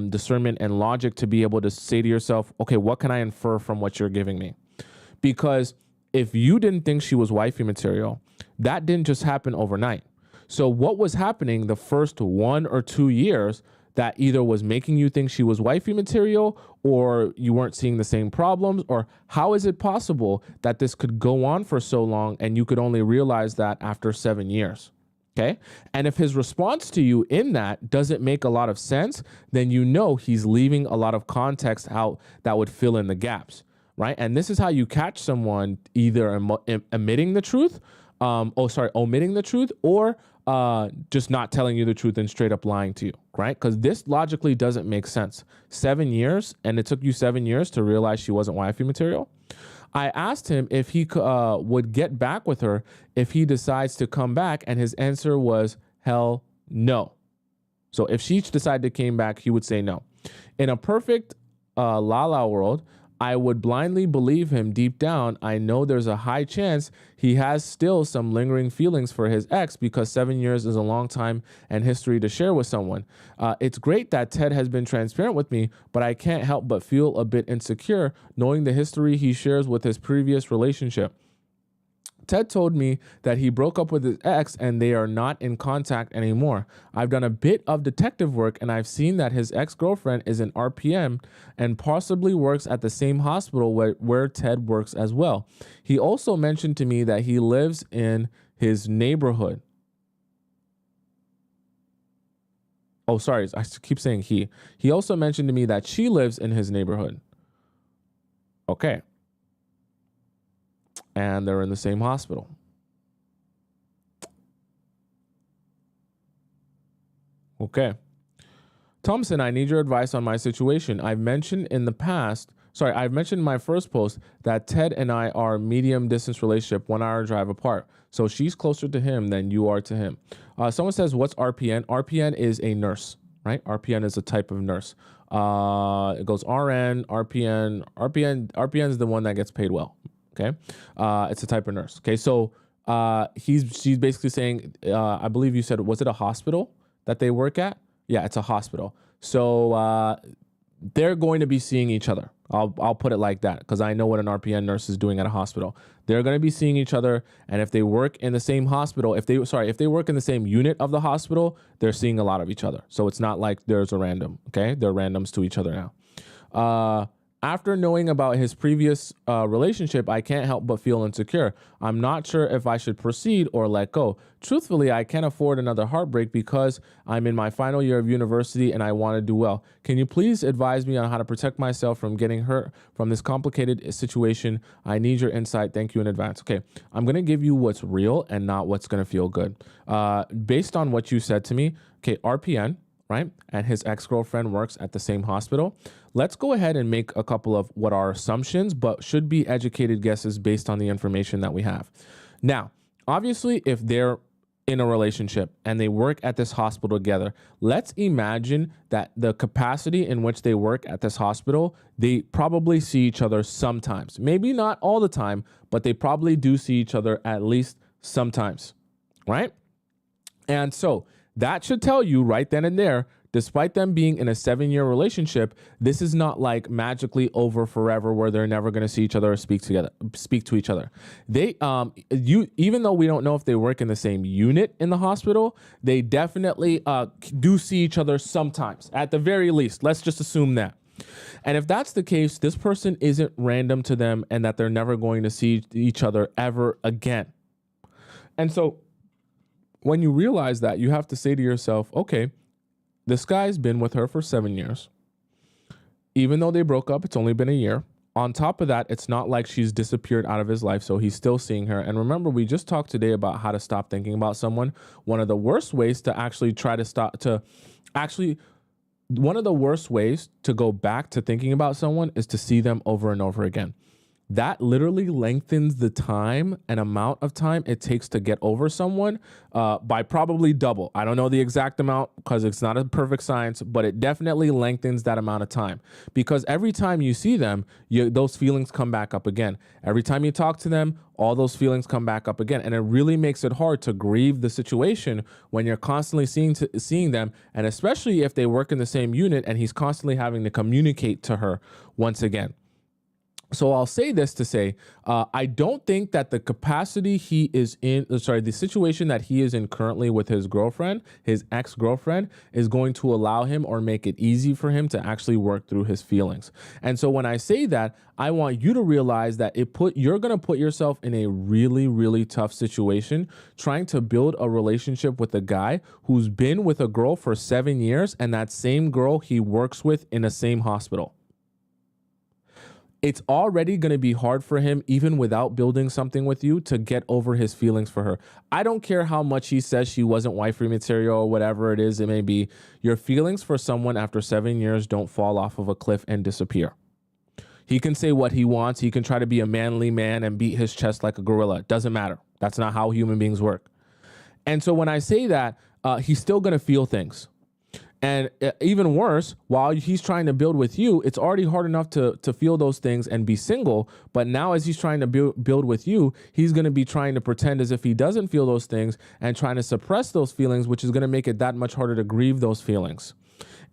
discernment and logic to be able to say to yourself, okay, what can I infer from what you're giving me? Because if you didn't think she was wifey material, that didn't just happen overnight. So what was happening the first 1 or 2 years that either was making you think she was wifey material, or you weren't seeing the same problems? Or how is it possible that this could go on for so long and you could only realize that after 7 years? Okay. And if his response to you in that doesn't make a lot of sense, then you know he's leaving a lot of context out that would fill in the gaps, right? And this is how you catch someone either omitting the truth, or just not telling you the truth and straight up lying to you, right? Because this logically doesn't make sense. 7 years, and it took you 7 years to realize she wasn't wifey material. I asked him if he would get back with her if he decides to come back, and his answer was hell no. So if she decided to came back, he would say no. In a perfect la world, I would blindly believe him. Deep down, I know there's a high chance he has still some lingering feelings for his ex, because 7 years is a long time and history to share with someone. It's great that Ted has been transparent with me, but I can't help but feel a bit insecure knowing the history he shares with his previous relationship. Ted told me that he broke up with his ex and they are not in contact anymore. I've done a bit of detective work and I've seen that his ex-girlfriend is an RPM and possibly works at the same hospital where Ted works as well. He also mentioned to me that he lives in his neighborhood. Oh, sorry, I keep saying he. He also mentioned to me that she lives in his neighborhood. Okay. And they're in the same hospital. Okay. Tomisin, I need your advice on my situation. I've mentioned in my first post that Ted and I are medium distance relationship, 1 hour drive apart. So she's closer to him than you are to him. Someone says, what's RPN? RPN is a nurse, right? RPN is a type of nurse. It goes RN, RPN. RPN is the one that gets paid well. Okay. It's a type of nurse. Okay. So she's basically saying, I believe you said, was it a hospital that they work at? Yeah, it's a hospital. So they're going to be seeing each other. I'll put it like that, because I know what an RPN nurse is doing at a hospital. They're going to be seeing each other, and if they work in the same hospital, if they work in the same unit of the hospital, they're seeing a lot of each other. So it's not like there's a random. Okay, they're randoms to each other now. After knowing about his previous relationship, I can't help but feel insecure. I'm not sure if I should proceed or let go. Truthfully, I can't afford another heartbreak because I'm in my final year of university and I want to do well. Can you please advise me on how to protect myself from getting hurt from this complicated situation? I need your insight. Thank you in advance. Okay, I'm going to give you what's real and not what's going to feel good. Based on what you said to me, okay, RPN, right? And his ex-girlfriend works at the same hospital. Let's go ahead and make a couple of what are assumptions, but should be educated guesses based on the information that we have. Now, obviously, if they're in a relationship and they work at this hospital together, let's imagine that the capacity in which they work at this hospital, they probably see each other sometimes. Maybe not all the time, but they probably do see each other at least sometimes, right? And so that should tell you right then and there, despite them being in a 7-year relationship, this is not like magically over forever where they're never going to see each other or speak to each other. They, even though we don't know if they work in the same unit in the hospital, they definitely do see each other sometimes, at the very least. Let's just assume that. And if that's the case, this person isn't random to them and that they're never going to see each other ever again. And so when you realize that, you have to say to yourself, okay, this guy's been with her for 7 years. Even though they broke up, it's only been a year. On top of that, it's not like she's disappeared out of his life, so he's still seeing her. And remember, we just talked today about how to stop thinking about someone. One of the worst ways to go back to thinking about someone is to see them over and over again. That literally lengthens the time and amount of time it takes to get over someone by probably double. I don't know the exact amount because it's not a perfect science, but it definitely lengthens that amount of time, because every time you see them, those feelings come back up again. Every time you talk to them, all those feelings come back up again. And it really makes it hard to grieve the situation when you're constantly seeing them, and especially if they work in the same unit and he's constantly having to communicate to her once again. So I'll say this to say, I don't think that the situation that he is in currently with his girlfriend, his ex-girlfriend, is going to allow him or make it easy for him to actually work through his feelings. And so when I say that, I want you to realize that you're going to put yourself in a really, really tough situation trying to build a relationship with a guy who's been with a girl for 7 years, and that same girl he works with in the same hospital. It's already going to be hard for him, even without building something with you, to get over his feelings for her. I don't care how much he says she wasn't wifey material or whatever it is it may be. Your feelings for someone after 7 years don't fall off of a cliff and disappear. He can say what he wants. He can try to be a manly man and beat his chest like a gorilla. It doesn't matter. That's not how human beings work. And so when I say that, he's still going to feel things. And even worse, while he's trying to build with you, it's already hard enough to feel those things and be single. But now as he's trying to build with you, he's going to be trying to pretend as if he doesn't feel those things and trying to suppress those feelings, which is going to make it that much harder to grieve those feelings.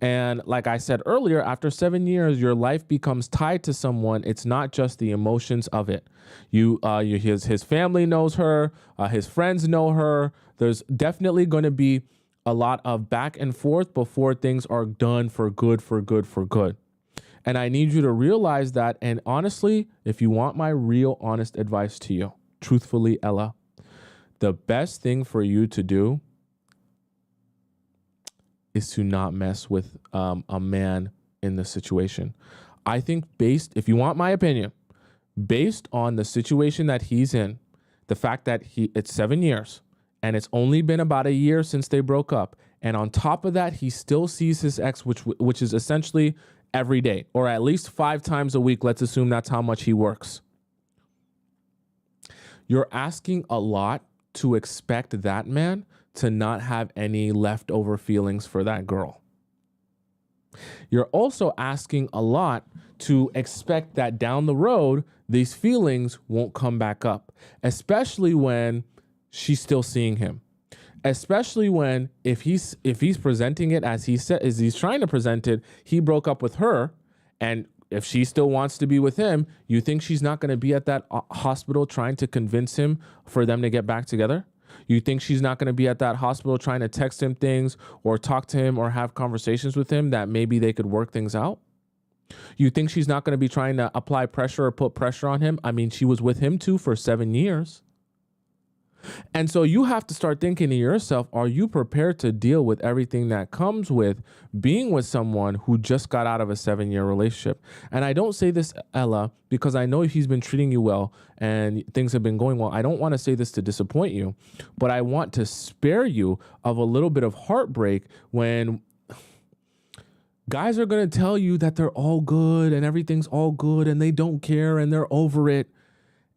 And like I said earlier, after 7 years, your life becomes tied to someone. It's not just the emotions of it. His family knows her, his friends know her. There's definitely going to be a lot of back and forth before things are done for good. And I need you to realize that. And honestly, if you want my real honest advice to you, truthfully, Ella, the best thing for you to do is to not mess with a man in this situation. I think if you want my opinion, based on the situation that he's in, the fact that it's 7 years, and it's only been about a year since they broke up. And on top of that, he still sees his ex, which is essentially every day, or at least 5 times a week. Let's assume that's how much he works. You're asking a lot to expect that man to not have any leftover feelings for that girl. You're also asking a lot to expect that down the road, these feelings won't come back up, especially when she's still seeing him, especially when if he's presenting it as he's trying to present it, he broke up with her, and if she still wants to be with him, you think she's not going to be at that hospital trying to convince him for them to get back together? You think she's not going to be at that hospital trying to text him things or talk to him or have conversations with him that maybe they could work things out? You think she's not going to be trying to apply pressure or put pressure on him? I mean, she was with him too for 7 years. And so you have to start thinking to yourself, are you prepared to deal with everything that comes with being with someone who just got out of a 7-year relationship? And I don't say this, Ella, because I know he's been treating you well and things have been going well. I don't want to say this to disappoint you, but I want to spare you of a little bit of heartbreak when Guys are going to tell you that they're all good and everything's all good and they don't care and they're over it.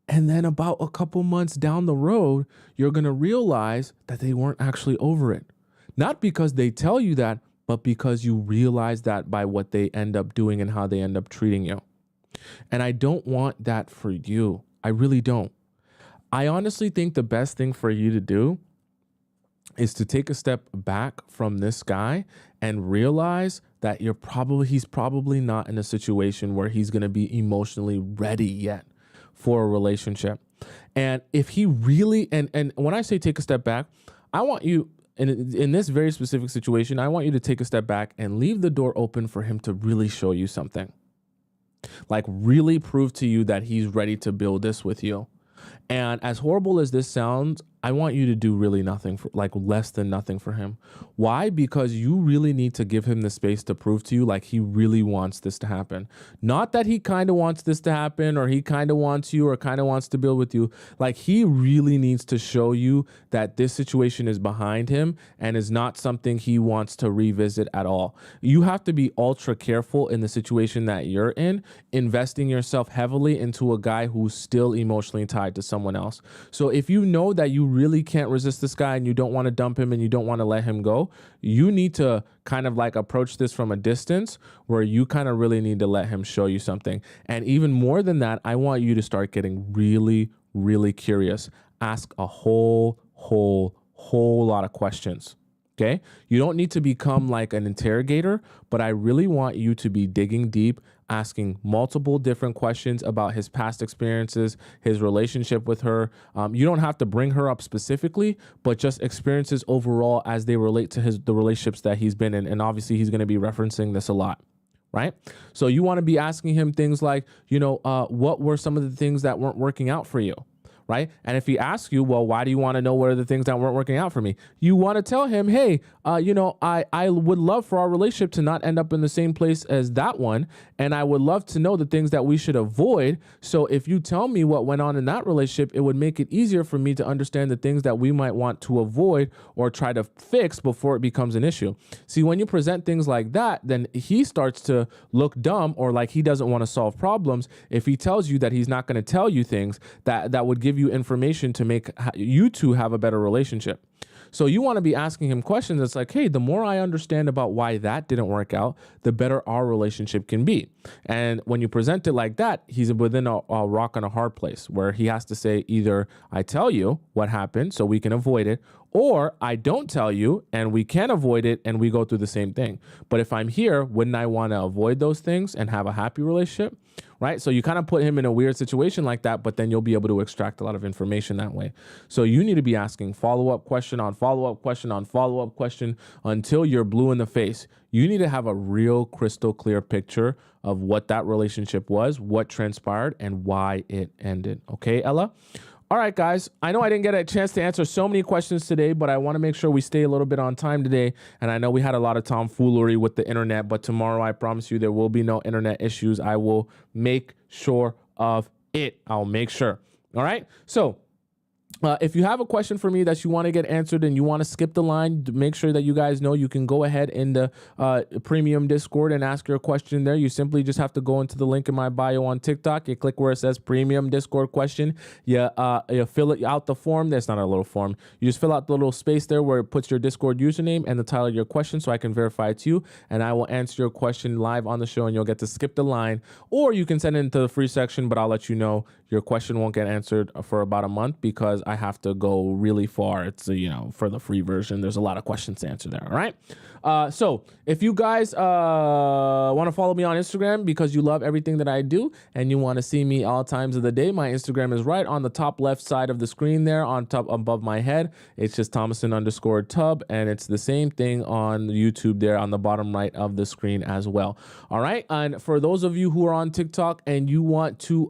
And then about a couple months down the road, you're going to realize that they weren't actually over it. Not because they tell you that, but because you realize that by what they end up doing and how they end up treating you. And I don't want that for you. I really don't. I honestly think the best thing for you to do is to take a step back from this guy and realize that he's probably not in a situation where he's going to be emotionally ready yet for a relationship. And if he really, and when I say take a step back, I want you in this very specific situation, I want you to take a step back and leave the door open for him to really show you something. Like really prove to you that he's ready to build this with you. And as horrible as this sounds, I want you to do really nothing, for like less than nothing for him. Why? Because you really need to give him the space to prove to you like he really wants this to happen. Not that he kind of wants this to happen or he kind of wants you or kind of wants to build with you. Like he really needs to show you that this situation is behind him and is not something he wants to revisit at all. You have to be ultra careful in the situation that you're in, investing yourself heavily into a guy who's still emotionally tied to someone else. So if you know that you really can't resist this guy and you don't want to dump him and you don't want to let him go, you need to kind of like approach this from a distance where you kind of really need to let him show you something. And even more than that, I want you to start getting really, really curious. Ask a whole lot of questions. Okay. You don't need to become like an interrogator, but I really want you to be digging deep, asking multiple different questions about his past experiences, his relationship with her. You don't have to bring her up specifically, but just experiences overall as they relate to the relationships that he's been in. And obviously he's going to be referencing this a lot. Right. So you want to be asking him things like, what were some of the things that weren't working out for you? Right. And if he asks you, well, why do you want to know what are the things that weren't working out for me? You want to tell him, hey, I would love for our relationship to not end up in the same place as that one. And I would love to know the things that we should avoid. So if you tell me what went on in that relationship, it would make it easier for me to understand the things that we might want to avoid or try to fix before it becomes an issue. See, when you present things like that, then he starts to look dumb or like he doesn't want to solve problems. If he tells you that he's not going to tell you things that would give you information to make you two have a better relationship. So you want to be asking him questions that's like, hey, the more I understand about why that didn't work out, the better our relationship can be. And when you present it like that, he's within a rock and a hard place where he has to say either I tell you what happened so we can avoid it, or I don't tell you and we can avoid it and we go through the same thing. But if I'm here, wouldn't I want to avoid those things and have a happy relationship? Right? So you kind of put him in a weird situation like that, but then you'll be able to extract a lot of information that way. So you need to be asking follow-up question on follow-up question on follow-up question until you're blue in the face. You need to have a real crystal clear picture of what that relationship was, what transpired, and why it ended. Okay, Ella? All right, guys, I know I didn't get a chance to answer so many questions today, but I want to make sure we stay a little bit on time today. And I know we had a lot of tomfoolery with the internet, but tomorrow I promise you there will be no internet issues. I will make sure of it. I'll make sure. All right. So if you have a question for me that you want to get answered and you want to skip the line, make sure that you guys know you can go ahead in the premium Discord and ask your question there. You simply just have to go into the link in my bio on TikTok. You click where it says premium Discord question. You fill it out the form. That's not a little form. You just fill out the little space there where it puts your Discord username and the title of your question so I can verify it's you. And I will answer your question live on the show and you'll get to skip the line. Or you can send it into the free section, but I'll let you know your question won't get answered for about a month because I have to go really far. It's, for the free version, there's a lot of questions to answer there. All right. So if you guys want to follow me on Instagram because you love everything that I do and you want to see me all times of the day, my Instagram is right on the top left side of the screen there on top above my head. It's just Tomisin_Tub. And it's the same thing on YouTube there on the bottom right of the screen as well. All right. And for those of you who are on TikTok and you want to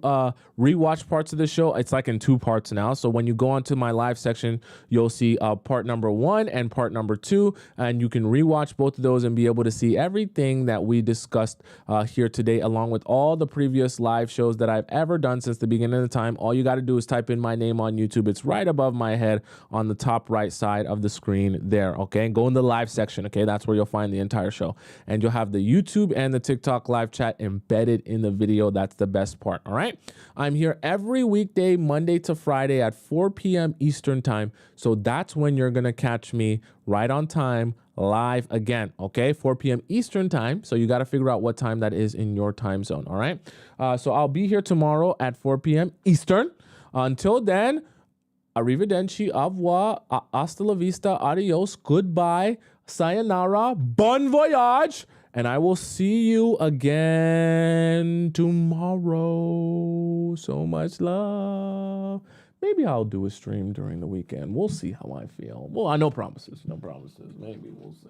rewatch rewatch parts of the show, it's like in 2 parts now. So when you go onto my live section, you'll see part number 1 and part number 2, and you can rewatch both of those and be able to see everything that we discussed here today, along with all the previous live shows that I've ever done since the beginning of the time. All you got to do is type in my name on YouTube. It's right above my head on the top right side of the screen there, okay? Go in the live section, okay? That's where you'll find the entire show. And you'll have the YouTube and the TikTok live chat embedded in the video. That's the best part, all right? I'm here every weekday, Monday to Friday at 4 p.m. Eastern time. So that's when you're going to catch me right on time, live again, okay? 4 p.m. Eastern time. So you got to figure out what time that is in your time zone, all right? So I'll be here tomorrow at 4 p.m. Eastern. Until then, arrivederci, au revoir, hasta la vista, adios, goodbye, sayonara, bon voyage, and I will see you again tomorrow. So much love. Maybe I'll do a stream during the weekend. We'll see how I feel. Well, no promises. No promises. Maybe we'll see.